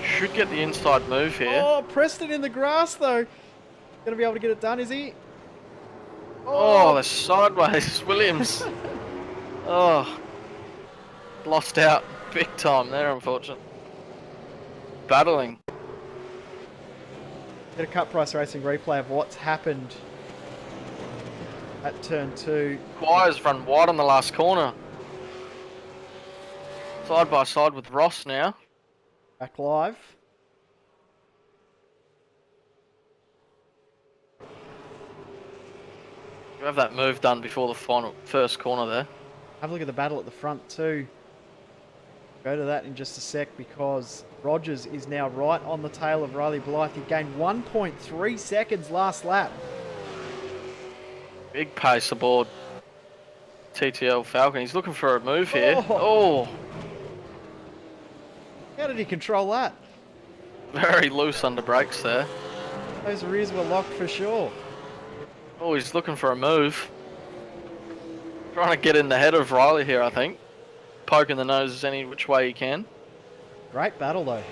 Should get the inside move here. Oh, Preston in the grass though. Gonna be able to get it done, is he? Oh, the sideways, Williams. Oh, lost out big time there, unfortunately. Battling. Get a cut price racing replay of what's happened at turn 2. Squire's run wide on the last corner. Side by side with Ross now. Back live. You have that move done before the first corner there. Have a look at the battle at the front too. Go to that in just a sec because Rogers is now right on the tail of Riley Blythe. He gained 1.3 seconds last lap. Big pace aboard TTL Falcon. He's looking for a move here. Oh, How did he control that? very loose under brakes there. Those rears were locked for sure. Oh, he's looking for a move. Trying to get in the head of Riley here, I think. Poking the noses any which way he can. Great battle though.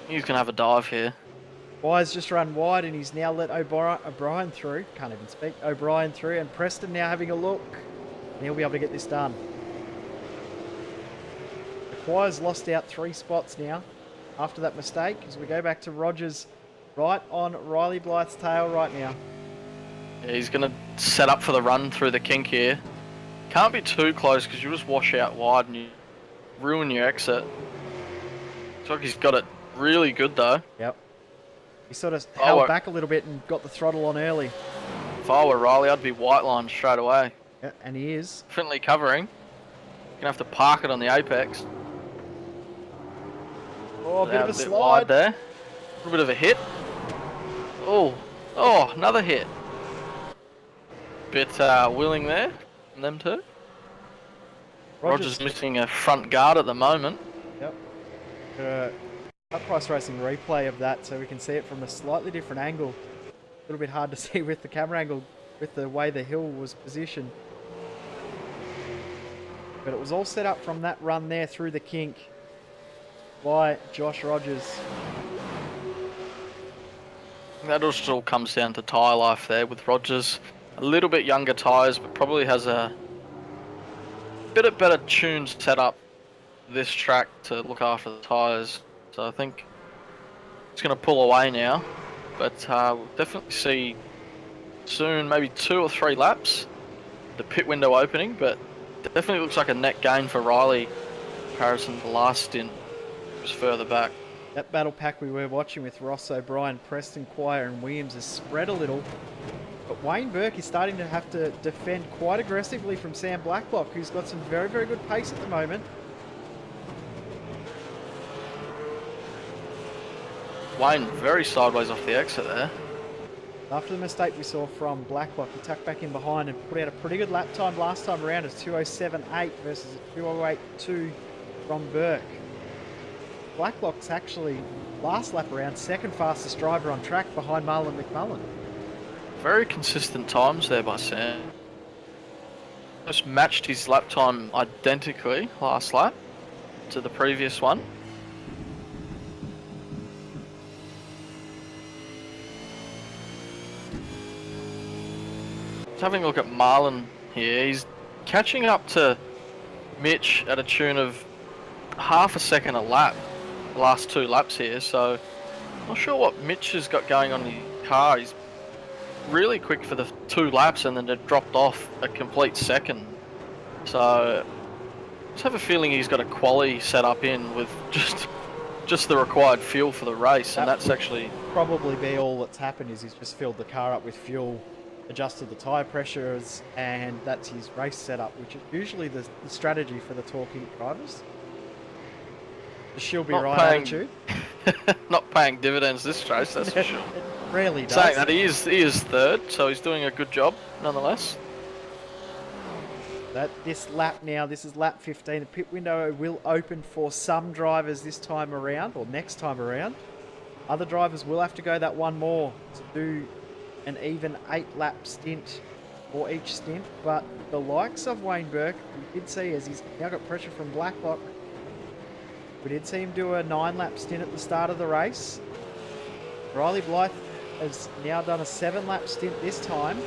He's going to have a dive here. Wise just run wide and he's now let O'Brien through. Can't even speak. O'Brien through and Preston now having a look. And he'll be able to get this done. Acquire's lost out 3 spots now after that mistake as we go back to Rogers right on Riley Blythe's tail right now. Yeah, he's going to set up for the run through the kink here. Can't be too close because you just wash out wide and you ruin your exit. Looks like he's got it really good though. Yep. He sort of held back a little bit and got the throttle on early. If I were Riley, I'd be white lined straight away. Yeah, and he is. Definitely covering. Gonna have to park it on the apex. Oh, a bit of a slide. Wide there. A little bit of a hit. Oh, another hit. Bit willing there from them two. Rogers missing a front guard at the moment. Yep. Cut price racing replay of that so we can see it from a slightly different angle. A little bit hard to see with the camera angle with the way the hill was positioned. But it was all set up from that run there through the kink by Josh Rogers. That just all comes down to tyre life there with Rogers. A little bit younger tyres, but probably has a bit of better tuned setup this track to look after the tyres. So I think it's going to pull away now. But we'll definitely see soon, maybe 2 or 3 laps, the pit window opening. But definitely looks like a net gain for Riley in comparison to the last stint. It was further back. That battle pack we were watching with Ross, O'Brien, Preston, Quire and Williams has spread a little. But Wayne Burke is starting to have to defend quite aggressively from Sam Blacklock, who's got some very, very good pace at the moment. Wayne very sideways off the exit there. After the mistake we saw from Blacklock, he tucked back in behind and put out a pretty good lap time last time around. It's 2:07.8 versus 2:08.2 from Burke. Blacklock's actually, last lap around, second fastest driver on track behind Marlon McMullen. Very consistent times there by Sam. Just matched his lap time identically last lap to the previous one. Just having a look at Marlon here, he's catching up to Mitch at a tune of half a second a lap, the last 2 laps here, so not sure what Mitch has got going on in his car. He's really quick for the 2 laps and then it dropped off a complete second. So I just have a feeling he's got a quali set up in with just the required fuel for the race, and that's actually probably be all that's happened is he's just filled the car up with fuel, adjusted the tyre pressures, and that's his race setup, which is usually the strategy for the Torque drivers. The she'll be right attitude. Not paying dividends this race, that's for sure. It rarely does. Saying that he is third, so he's doing a good job nonetheless. This lap now, this is lap 15. The pit window will open for some drivers this time around, or next time around. Other drivers will have to go that one more to do an even 8-lap stint for each stint, but the likes of Wayne Burke, we did see as he's now got pressure from Blacklock. We did see him do a 9-lap stint at the start of the race. Riley Blythe has now done a 7-lap stint this time.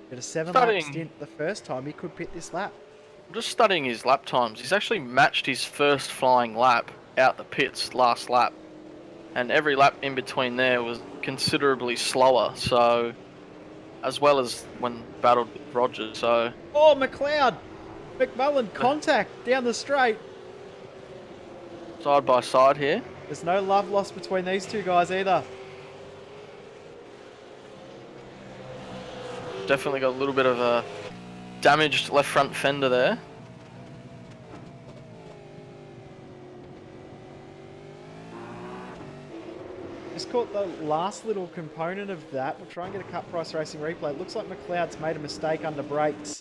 Did a 7-lap stint the first time. He could pit this lap. I'm just studying his lap times. He's actually matched his first flying lap out the pits last lap. And every lap in between there was considerably slower, so as well as when battled with Rogers, so... Oh, McLeod! McMullen contact down the straight. Side by side here. There's no love lost between these two guys either. Definitely got a little bit of a damaged left front fender there. Just caught the last little component of that. We'll try and get a Cut Price Racing replay. It looks like McLeod's made a mistake under brakes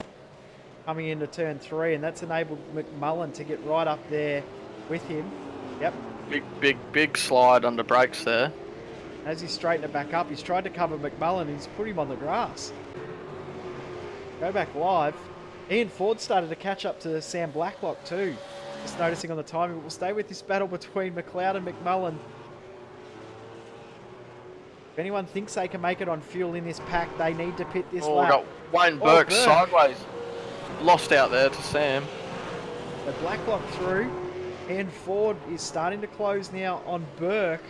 coming into turn 3, and that's enabled McMullen to get right up there with him. Yep. Big slide under brakes there. As he's straightened it back up, he's tried to cover McMullen. He's put him on the grass. Go back live. Ian Ford started to catch up to Sam Blacklock too. Just noticing on the timing. We'll stay with this battle between McLeod and McMullen. If anyone thinks they can make it on fuel in this pack, they need to pit this lap. Got Wayne Burke sideways. Lost out there to Sam. So Blacklock through. And Ford is starting to close now on Burke.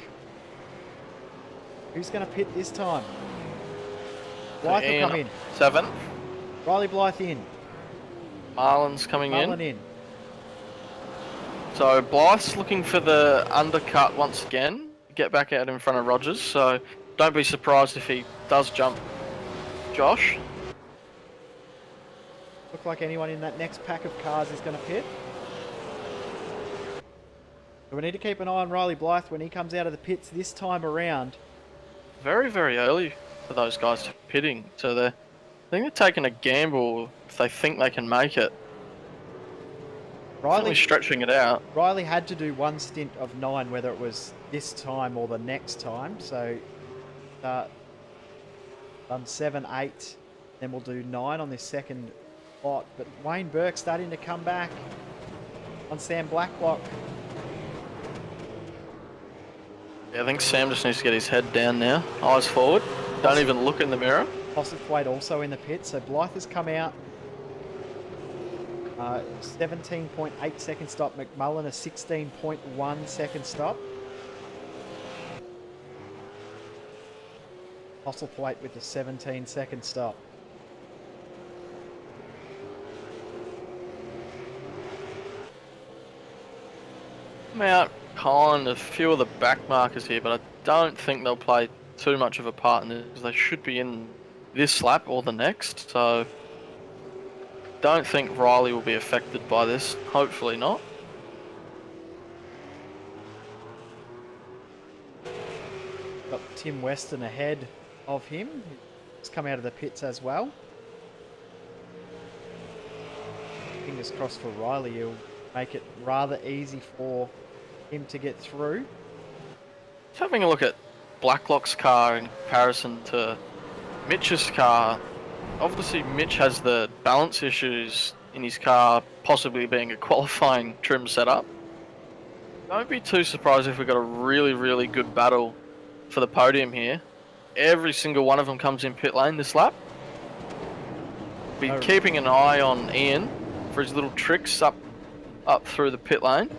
Who's going to pit this time? Blythe will come in. 7th. Riley Blythe in. Marlin's coming Marlin in. So Blythe's looking for the undercut once again. Get back out in front of Rogers. So don't be surprised if he does jump Josh. Look like anyone in that next pack of cars is going to pit. So we need to keep an eye on Riley Blythe when he comes out of the pits this time around. Very, very early for those guys to pitting. So I think they're taking a gamble if they think they can make it. Riley stretching it out. Riley had to do one stint of 9, whether it was this time or the next time. So done 7, 8, then we'll do 9 on this second lot. But Wayne Burke starting to come back on Sam Blacklock. Yeah, I think Sam just needs to get his head down now. Eyes forward. Don't even look in the mirror. Postlethwaite also in the pit. So Blythe has come out. 17.8 second stop. McMullen a 16.1 second stop. Postlethwaite with the 17 second stop. I'm out kind of a few of the back markers here, but I don't think they'll play too much of a part in this because they should be in this lap or the next. So don't think Riley will be affected by this. Hopefully not. Got Tim Weston ahead of him. He's come out of the pits as well. Fingers crossed for Riley. He'll make it rather easy for him to get through. Just having a look at Blacklock's car in comparison to Mitch's car. Obviously Mitch has the balance issues in his car, possibly being a qualifying trim setup. Don't be too surprised if we got a really, really good battle for the podium here. Every single one of them comes in pit lane this lap. Be keeping an eye on Ian for his little tricks up through the pit lane.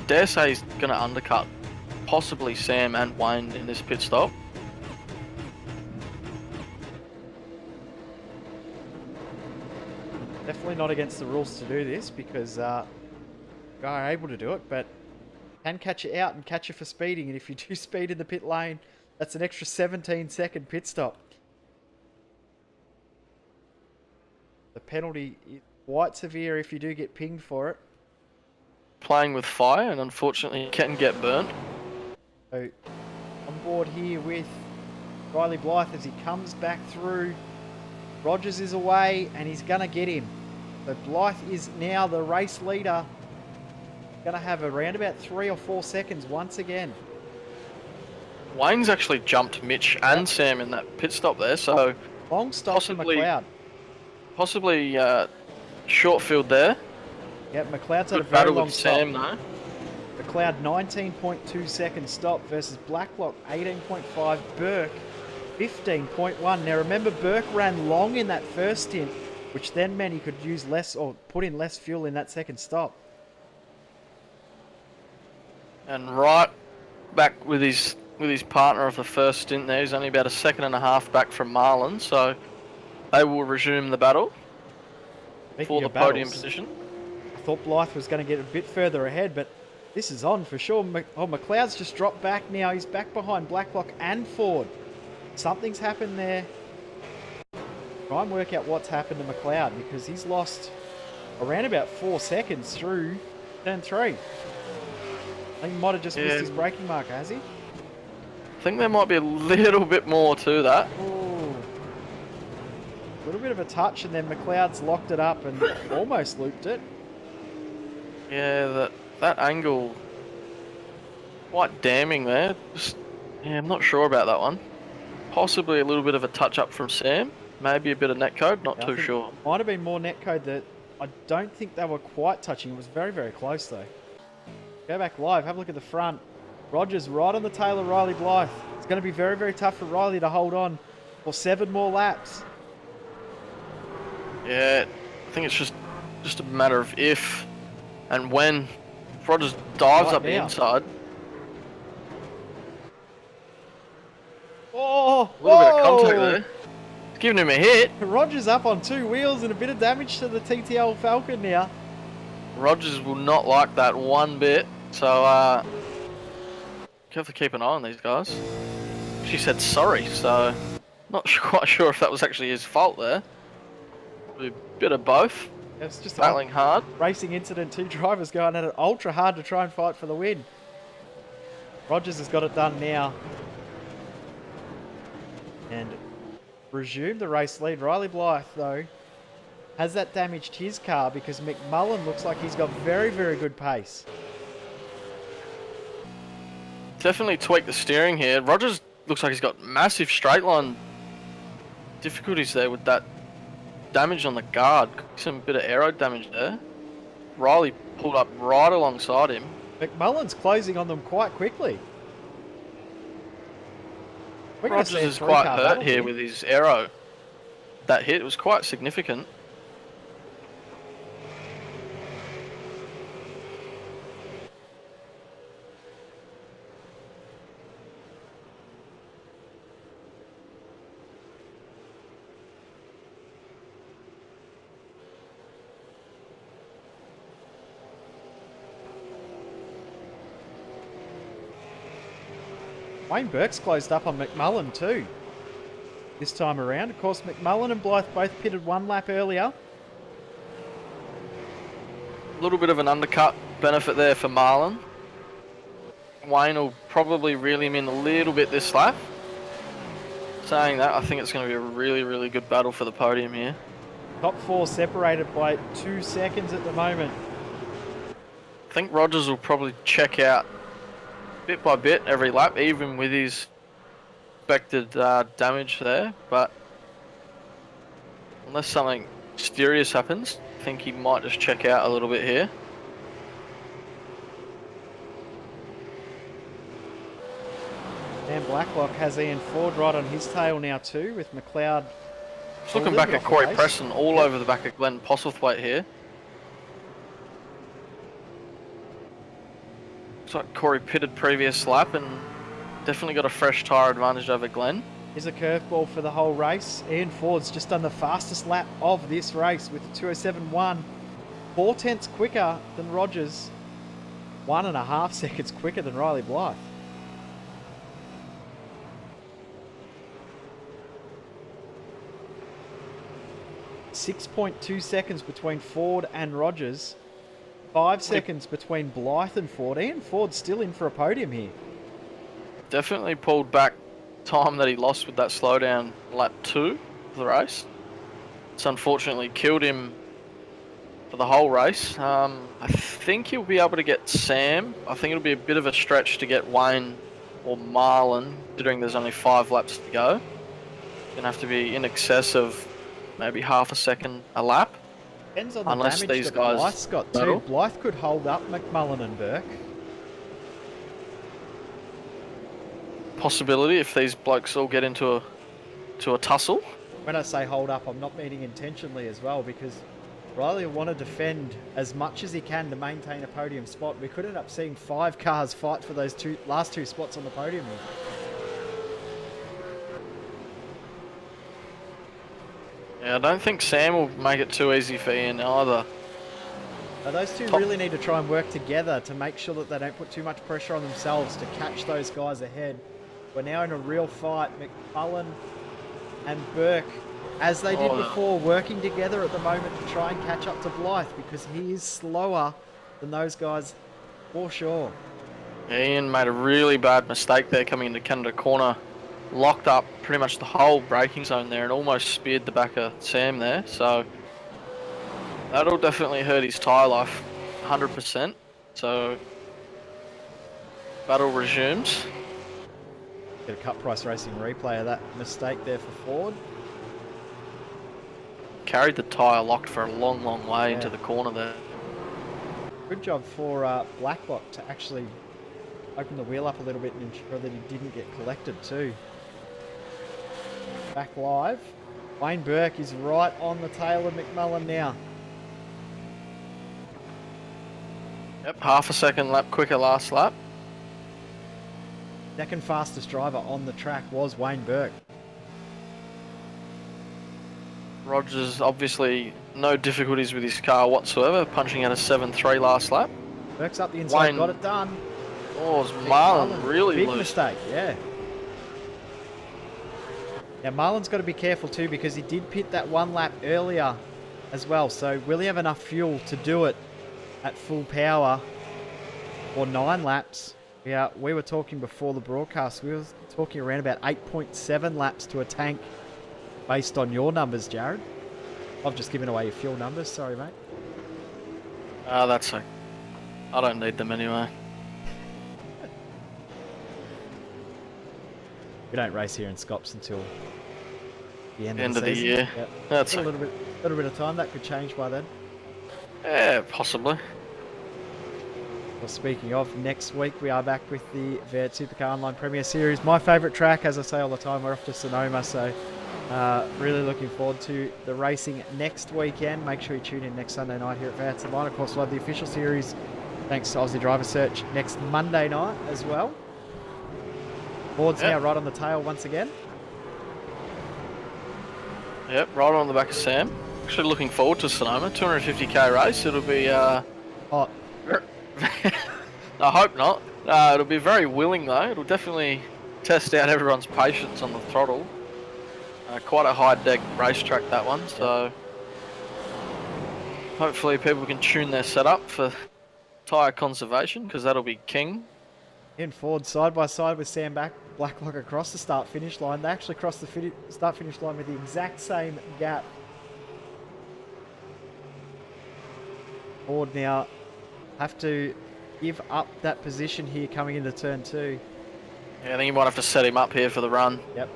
Dare say he's going to undercut possibly Sam and Wayne in this pit stop. Definitely not against the rules to do this because you are able to do it, but can catch you out and catch you for speeding. And if you do speed in the pit lane, that's an extra 17-second pit stop. The penalty is quite severe if you do get pinged for it. Playing with fire, and unfortunately you can get burnt. So on board here with Riley Blythe as he comes back through. Rogers is away and he's going to get him. So Blythe is now the race leader. Going to have around about 3 or 4 seconds once again. Wayne's actually jumped Mitch and Sam in that pit stop there, so Long stop for Possibly- McLeod. Possibly short field there. Yep, McLeod's had a Good very battle long with stop. Sam though. McLeod 19.2 second stop versus Blacklock 18.5, Burke 15.1. Now remember, Burke ran long in that first stint, which then meant he could use less or put in less fuel in that second stop. And right back with his partner of the first stint there. He's only about a second and a half back from Marlon, so they will resume the battle Speaking for the of podium battles, position. I thought Blythe was going to get a bit further ahead, but this is on for sure. McLeod's just dropped back now. He's back behind Blacklock and Ford. Something's happened there. Try and work out what's happened to McLeod, because he's lost around about 4 seconds through turn 3. I think he might have just missed his braking marker, has he? I think there might be a little bit more to that. Ooh. A little bit of a touch, and then McLeod's locked it up and almost looped it. Yeah, that angle, quite damning there. Yeah, I'm not sure about that one. Possibly a little bit of a touch up from Sam. Maybe a bit of netcode, not too sure. Might have been more netcode. That I don't think they were quite touching. It was very, very close though. Go back live, have a look at the front. Rogers right on the tail of Riley Blythe. It's going to be very, very tough for Riley to hold on for 7 more laps. Yeah, I think it's just a matter of if and when. If Rogers dives Right up the now. inside. Oh, A little bit of whoa! contact there. It's giving him a hit. Rogers up on 2 wheels and a bit of damage to the TTL Falcon now. Rogers will not like that one bit. So, you have to keep an eye on these guys. She said sorry, so not quite sure if that was actually his fault there. A bit of both. It's just Battling hard. racing incident. 2 drivers going at it ultra hard to try and fight for the win. Rogers has got it done now. And resumed the race lead. Riley Blythe, though, has that damaged his car because McMullen looks like he's got very, very good pace. Definitely tweak the steering here. Rogers looks like he's got massive straight line difficulties there with that damage on the guard. Some bit of aero damage there. Riley pulled up right alongside him. McMullen's closing on them quite quickly. We're gonna Rogers see a is quite three-car hurt battle here with his aero. That hit was quite significant. Wayne Burke's closed up on McMullen too. This time around, of course, McMullen and Blythe both pitted 1 lap earlier. A little bit of an undercut benefit there for Marlon. Wayne will probably reel him in a little bit this lap. Saying that, I think it's going to be a really, really good battle for the podium here. Top 4 separated by 2 seconds at the moment. I think Rogers will probably check out bit by bit every lap, even with his expected damage there. But unless something mysterious happens, I think he might just check out a little bit here. And Blacklock has Ian Ford right on his tail now too, with McLeod. Just looking back at Corey Preston all over the back of Glenn Postlethwaite here. Looks like Corey pitted previous lap and definitely got a fresh tyre advantage over Glenn. Here's a curveball for the whole race. Ian Ford's just done the fastest lap of this race with a 2:07.1. 4 tenths quicker than Rogers. 1.5 seconds quicker than Riley Blythe. .2 seconds between Ford and Rogers. 5 seconds between Blythe and Ford. Ian Ford's still in for a podium here. Definitely pulled back time that he lost with that slowdown lap 2 of the race. It's unfortunately killed him for the whole race. I think he'll be able to get Sam. I think it'll be a bit of a stretch to get Wayne or Marlon, considering there's only 5 laps to go. Gonna have to be in excess of maybe half a second a lap. Depends on the Unless damage these that guys Blythe's got too. battle. Blythe could hold up McMullen and Burke. Possibility if these blokes all get into a tussle. When I say hold up, I'm not meaning intentionally as well, because Riley will want to defend as much as he can to maintain a podium spot. We could end up seeing 5 cars fight for those last two spots on the podium here. Yeah, I don't think Sam will make it too easy for Ian either. Now those two really need to try and work together to make sure that they don't put too much pressure on themselves to catch those guys ahead. We're now in a real fight. McMullen and Burke, as they did before, working together at the moment to try and catch up to Blythe, because he is slower than those guys for sure. Ian made a really bad mistake there coming into Canada corner. Locked up pretty much the whole braking zone there and almost speared the back of Sam there. So that'll definitely hurt his tyre life 100%. So battle resumes. Get a Cut Price Racing replay of that mistake there for Ford. Carried the tyre locked for a long, long way into the corner there. Good job for Blacklock to actually open the wheel up a little bit and ensure that he didn't get collected too. Back live. Wayne Burke is right on the tail of McMullen now. Yep, half a second lap quicker last lap. Second fastest driver on the track was Wayne Burke. Rogers obviously no difficulties with his car whatsoever, punching out a 7.3 last lap. Burke's up the inside, Wayne, got it done. Oh, it's Marlon really big loose. Mistake, yeah. Now Marlon's got to be careful too, because he did pit that 1 lap earlier as well. So will he have enough fuel to do it at full power for 9 laps? Yeah, we were talking before the broadcast. We were talking around about 8.7 laps to a tank based on your numbers, Jared. I've just given away your fuel numbers. Sorry, mate. That's okay. I don't need them anyway. We don't race here in Scops until the end of the the season. year. Yep. That's a little bit of time. That could change by then. Yeah, possibly. Well, speaking of, next week we are back with the Vert Supercar Online Premier Series. My favourite track, as I say all the time, we're off to Sonoma, so really looking forward to the racing next weekend. Make sure you tune in next Sunday night here at Verts Online. Of course, we'll have the official series, thanks to Aussie Driver Search, next Monday night as well. Ford's now right on the tail once again. Yep, right on the back of Sam. Actually looking forward to Sonoma, 250k race. It'll be... hot. I hope not. It'll be very willing though. It'll definitely test out everyone's patience on the throttle. Quite a high deck racetrack, that one, so hopefully people can tune their setup for tyre conservation, because that'll be king. In Ford side by side with Sam Blacklock across the start-finish line. They actually crossed the start-finish line with the exact same gap. Ford now have to give up that position here coming into turn 2. Yeah, I think you might have to set him up here for the run. Yep.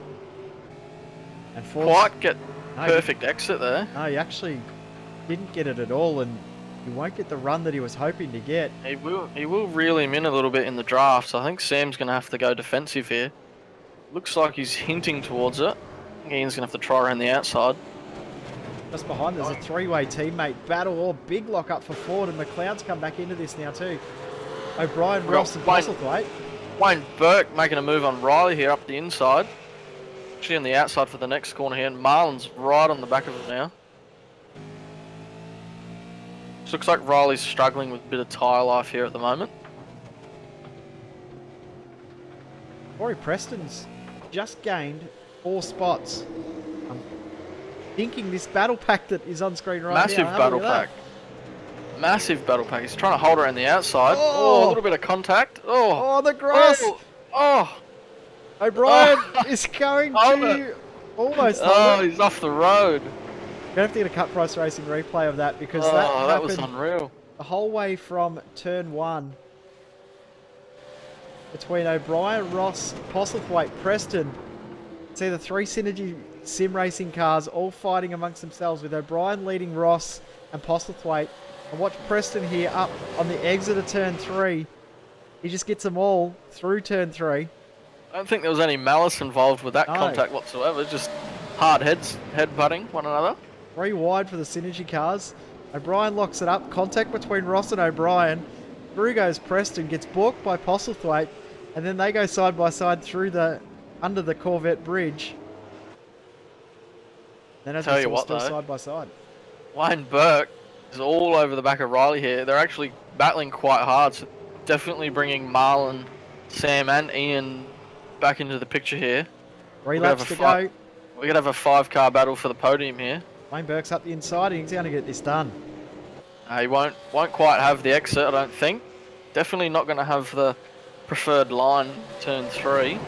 And Ford Quite get perfect exit there. No, he actually didn't get it at all, and he won't get the run that he was hoping to get. He will reel him in a little bit in the draft, so I think Sam's going to have to go defensive here. Looks like he's hinting towards it. Ian's going to have to try around the outside. Just behind, there's a 3-way teammate battle. Oh, big lock up for Ford, and McLeod's come back into this now too. O'Brien, Ross and Postlethwaite. Wayne Burke making a move on Riley here up the inside. Actually on the outside for the next corner here, and Marlon's right on the back of it now. This looks like Riley's struggling with a bit of tyre life here at the moment. Corey Preston's just gained 4 spots. I'm thinking this battle pack that is on screen right Massive now. battle pack. Massive battle pack. He's trying to hold her on the outside. Oh, a little bit of contact. Oh, the grass. Oh. O'Brien is going to almost. He's off the road. We're going to have to get a Cut Price Racing replay of that, because that was unreal. The whole way from turn 1 between O'Brien, Ross, Postlethwaite, Preston. See the 3 Synergy sim racing cars all fighting amongst themselves with O'Brien leading Ross and Postlethwaite. And watch Preston here up on the exit of turn 3. He just gets them all through turn 3. I don't think there was any malice involved with that contact whatsoever. Just hard headbutting one another. 3 wide for the Synergy cars. O'Brien locks it up. Contact between Ross and O'Brien. Through goes Preston, gets balked by Postlethwaite, and then they go side by side through under the Corvette bridge. Then as Tell you still what, though, side by side. Wayne Burke is all over the back of Riley here. They're actually battling quite hard, so definitely bringing Marlon, Sam, and Ian back into the picture here. 3 laps to go. We're gonna have a 5-car battle for the podium here. Wayne Burke's up the inside, and he's going to get this done. He won't quite have the exit, I don't think. Definitely not going to have the preferred line turn 3.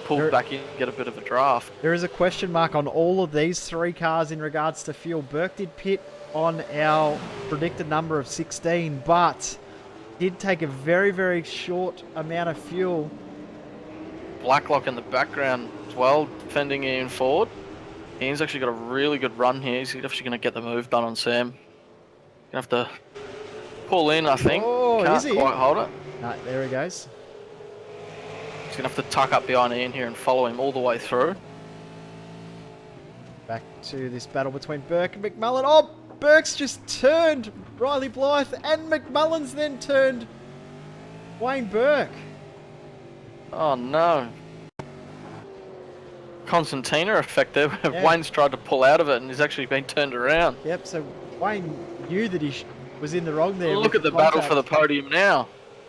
Pull back in, get a bit of a draft. There is a question mark on all of these 3 cars in regards to fuel. Burke did pit on our predicted number of 16, but did take a very, very short amount of fuel. Blacklock in the background as well, defending Ian Ford. Ian's actually got a really good run here. He's actually going to get the move done on Sam. Going to have to pull in, I think. Oh, Can't is he? quite hold it. No, there he goes. He's going to have to tuck up behind Ian here and follow him all the way through. Back to this battle between Burke and McMullen. Oh, Burke's just turned Riley Blythe, and McMullen's then turned Wayne Burke. Oh, no. Constantina effect there. Yeah. Wayne's tried to pull out of it and he's actually been turned around. Yep, so Wayne knew that he was in the wrong there. Look at the battle for the podium now.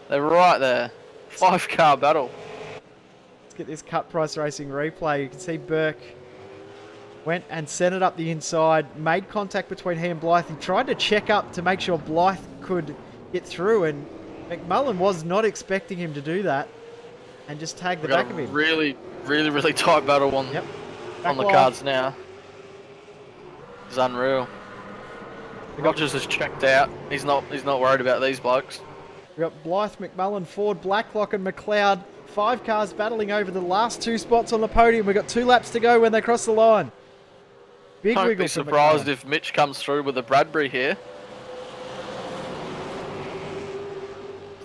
They're right there. 5-car battle. Let's get this Cut Price Racing replay. You can see Burke went and sent it up the inside, made contact between he and Blythe. He tried to check up to make sure Blythe could get through, and McMullen was not expecting him to do that and just tagged the back of him. Really tight battle on, on the cards now. It's unreal. Rogers has checked out. He's not worried about these blokes. We've got Blythe, McMullen, Ford, Blacklock and McLeod. 5 cars battling over the last 2 spots on the podium. We've got 2 laps to go when they cross the line. Big Don't wiggle be for surprised McLeod. if Mitch comes through with a Bradbury here.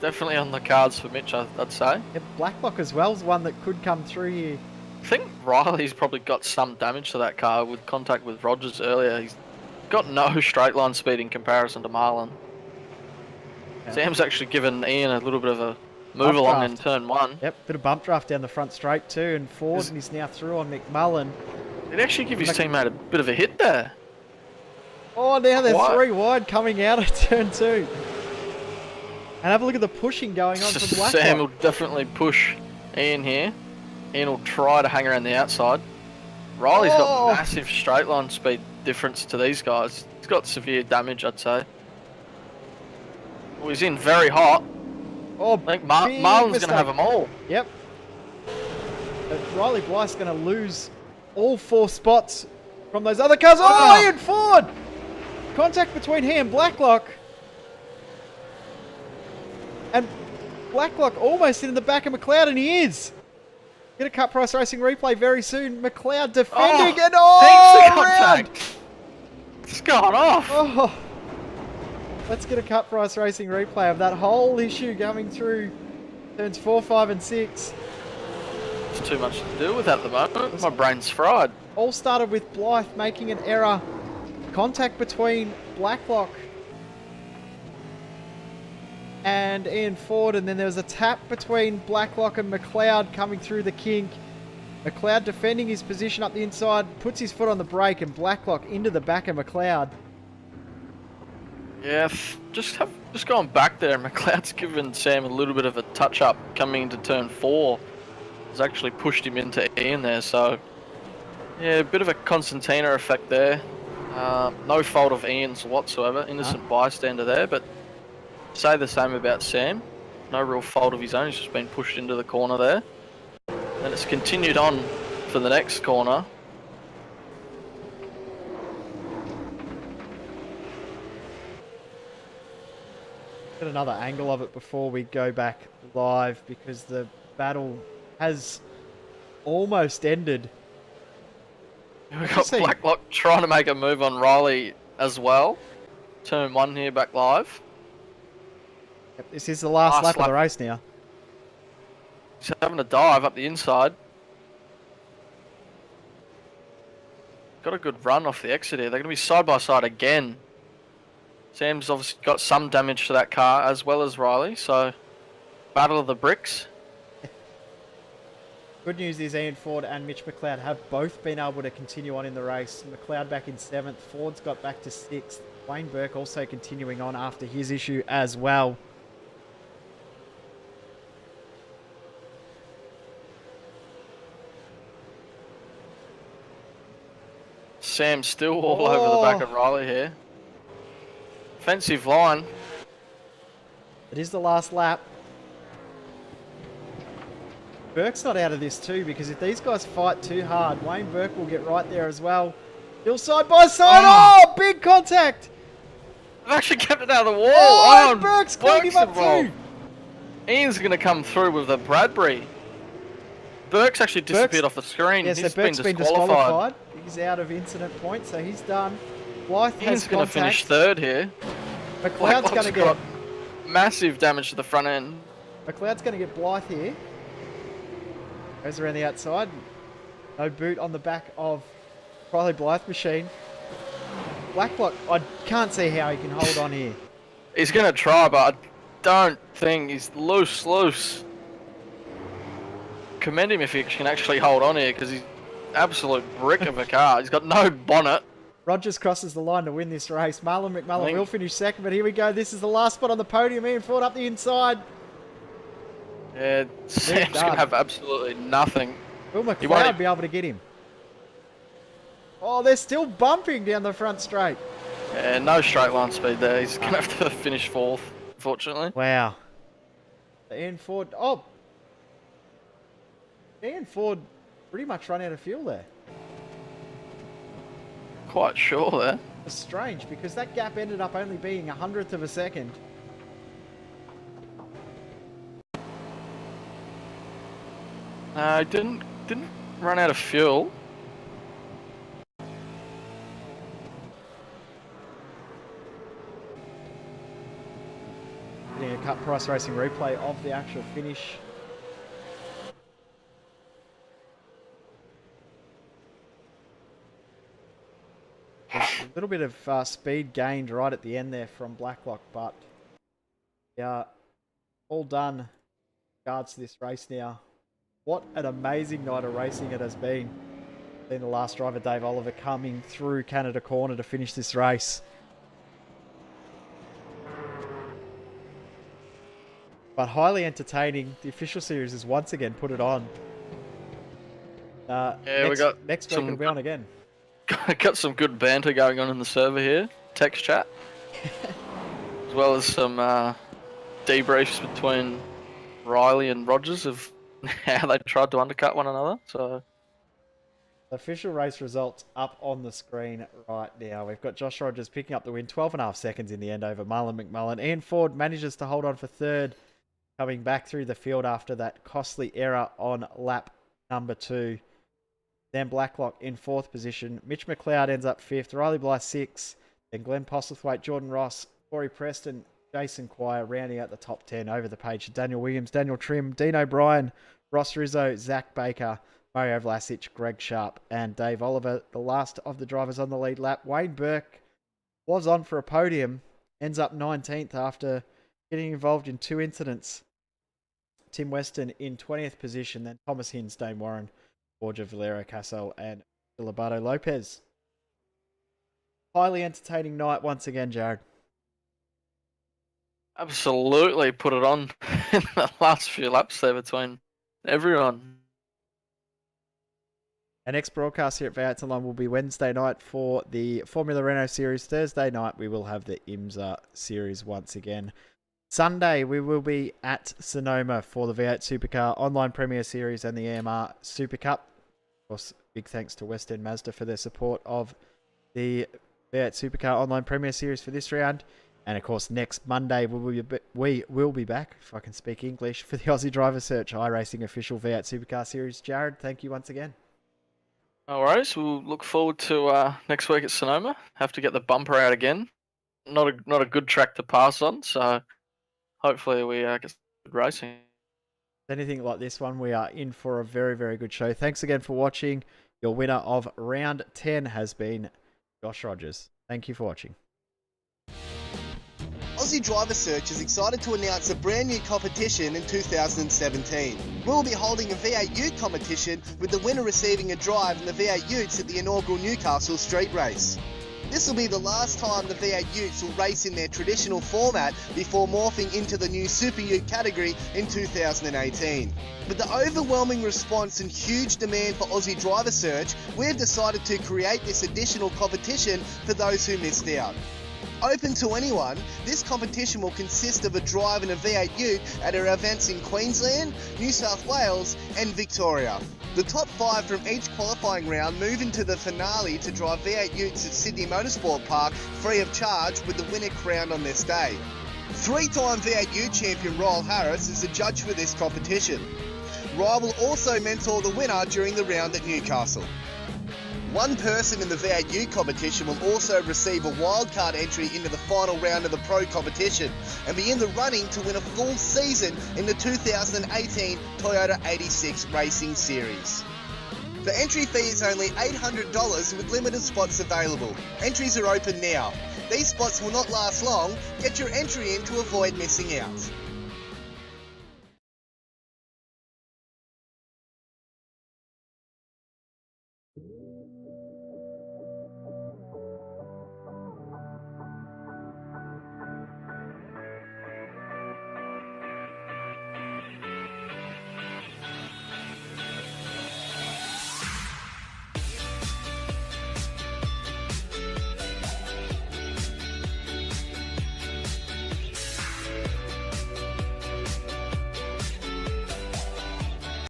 Definitely on the cards for Mitch, I'd say. Yeah, Blacklock as well is one that could come through here. I think Riley's probably got some damage to that car with contact with Rogers earlier. He's got no straight line speed in comparison to Marlon. Yeah. Sam's actually given Ian a little bit of a move along in turn 1. Yep, bit of bump draft down the front straight too, and Ford and he's now through on McMullen. It actually give his teammate a bit of a hit there. Oh, now they're 3 wide coming out of turn 2. And have a look at the pushing going on from Blacklock. Sam will definitely push Ian here. Ian will try to hang around the outside. Riley's got massive straight line speed difference to these guys. He's got severe damage, I'd say. Well, he's in very hot. Oh, I think Marlon's going to have them all. Yep. But Riley Blythe's going to lose all 4 spots from those other cars. Oh, Ian Ford! Contact between he and Blacklock. And Blacklock almost in the back of McLeod, and he is. Get a Cut Price Racing replay very soon. McLeod defending, and contact. It's gone off. Oh. Let's get a Cut Price Racing replay of that whole issue coming through turns 4, 5, and 6. There's too much to do with at the moment. My brain's fried. All started with Blythe making an error. Contact between Blacklock and Ian Ford, and then there was a tap between Blacklock and McLeod coming through the kink. McLeod defending his position up the inside, puts his foot on the brake, and Blacklock into the back of McLeod. Yeah, just going back there, McLeod's given Sam a little bit of a touch-up coming into turn 4. Has actually pushed him into Ian there, so yeah, a bit of a Constantina effect there. No fault of Ian's whatsoever, innocent bystander there, but say the same about Sam. No real fault of his own, he's just been pushed into the corner there. And it's continued on for the next corner. Get another angle of it before we go back live, because the battle has almost ended. We've got Blacklock trying to make a move on Riley as well. Turn 1 here, back live. Yep, this is the last lap of the race now. He's having a dive up the inside. Got a good run off the exit here. They're going to be side by side again. Sam's obviously got some damage to that car as well as Riley, so battle of the bricks. Good news is Ian Ford and Mitch McLeod have both been able to continue on in the race. McLeod back in 7th, Ford's got back to 6th. Wayne Burke also continuing on after his issue as well. Sam still all over the back of Riley here. Offensive line. It is the last lap. Burke's not out of this too, because if these guys fight too hard, Wayne Burke will get right there as well. Still side by side. Oh, big contact. I've actually kept it out of the wall. Oh, and Burke's caught him up too. Ian's going to come through with the Bradbury. Burke's actually disappeared off the screen. Yeah, so he's Burke's been disqualified. He's out of incident point, so he's done. Blythe Ian's has going to finish 3rd here. McLeod's going to get massive damage to the front end. McLeod's going to get Blythe here. Goes around the outside. No boot on the back of Riley Blythe machine. Blacklock, I can't see how he can hold on here. He's going to try, but I don't think he's loose. Commend him if he can actually hold on here, because he's absolute brick of a car. He's got no bonnet. Rogers crosses the line to win this race. Marlon McMullen will finish 2nd, but here we go. This is the last spot on the podium. Ian Ford up the inside. Yeah, Sam's going to have absolutely nothing. Will McLeod be able to get him? Oh, they're still bumping down the front straight. Yeah, no straight line speed there. He's going to have to finish 4th, unfortunately. Wow. Ian Ford... Oh! Ian Ford pretty much run out of fuel there. Quite sure there. It's strange, because that gap ended up only being 100th of a second. Didn't run out of fuel. Getting a cut price racing replay of the actual finish. A little bit of speed gained right at the end there from Blacklock, but yeah, all done in regards to this race now. What an amazing night of racing it has been. Then the last driver, Dave Oliver, coming through Canada Corner to finish this race. But highly entertaining. The official series has once again put it on. Next week it'll be on again. Got some good banter going on in the server here. Text chat. As well as some debriefs between Riley and Rogers of how they tried to undercut one another. So, official race results up on the screen right now. We've got Josh Rogers picking up the win, 12.5 seconds in the end over Marlon McMullen. Ian Ford manages to hold on for 3rd, coming back through the field after that costly error on lap number 2. Then Blacklock in 4th position. Mitch McLeod ends up 5th. Riley Blythe 6th. Then Glenn Postlethwaite, Jordan Ross, Corey Preston, Jason Quire rounding out the top 10. Over the page, Daniel Williams, Daniel Trim, Dean O'Brien, Ross Rizzo, Zach Baker, Mario Vlasic, Greg Sharp, and Dave Oliver. The last of the drivers on the lead lap. Wayne Burke was on for a podium. Ends up 19th after getting involved in 2 incidents. Tim Weston in 20th position. Then Thomas Hinds, Dane Warren, Borja Valero Casal, and Lobato Lopez. Highly entertaining night once again, Jared. Absolutely put it on in the last few laps there between everyone. Our next broadcast here at V8 Online will be Wednesday night for the Formula Renault Series. Thursday night we will have the IMSA Series once again. Sunday we will be at Sonoma for the V8 Supercar Online Premier Series and the EMR Super Cup. Of course, big thanks to West End Mazda for their support of the V8 Supercar Online Premier Series for this round. And of course, next Monday we will be back, if I can speak English, for the Aussie Driver Search iRacing official V8 Supercar Series. Jared, thank you once again. No worries. We'll look forward to next week at Sonoma. Have to get the bumper out again. Not a good track to pass on, so hopefully we get some good racing. Anything like this one, we are in for a very, very good show. Thanks again for watching. Your winner of round 10 has been Josh Rogers. Thank you for watching. Aussie Driver Search is excited to announce a brand new competition in 2017. We'll be holding a V8 Ute competition with the winner receiving a drive in the V8 Utes at the inaugural Newcastle Street Race. This will be the last time the V8 Utes will race in their traditional format before morphing into the new Super Ute category in 2018. With the overwhelming response and huge demand for Aussie Driver Search, we've decided to create this additional competition for those who missed out. Open to anyone, this competition will consist of a drive in a V8 Ute at our events in Queensland, New South Wales and Victoria. The top 5 from each qualifying round move into the finale to drive V8 Utes at Sydney Motorsport Park free of charge, with the winner crowned on this day. 3-time V8 Ute champion Ryle Harris is the judge for this competition. Ryle will also mentor the winner during the round at Newcastle. One person in the V8 Ute competition will also receive a wildcard entry into the final round of the Pro competition and be in the running to win a full season in the 2018 Toyota 86 Racing Series. The entry fee is only $800 with limited spots available. Entries are open now. These spots will not last long. Get your entry in to avoid missing out.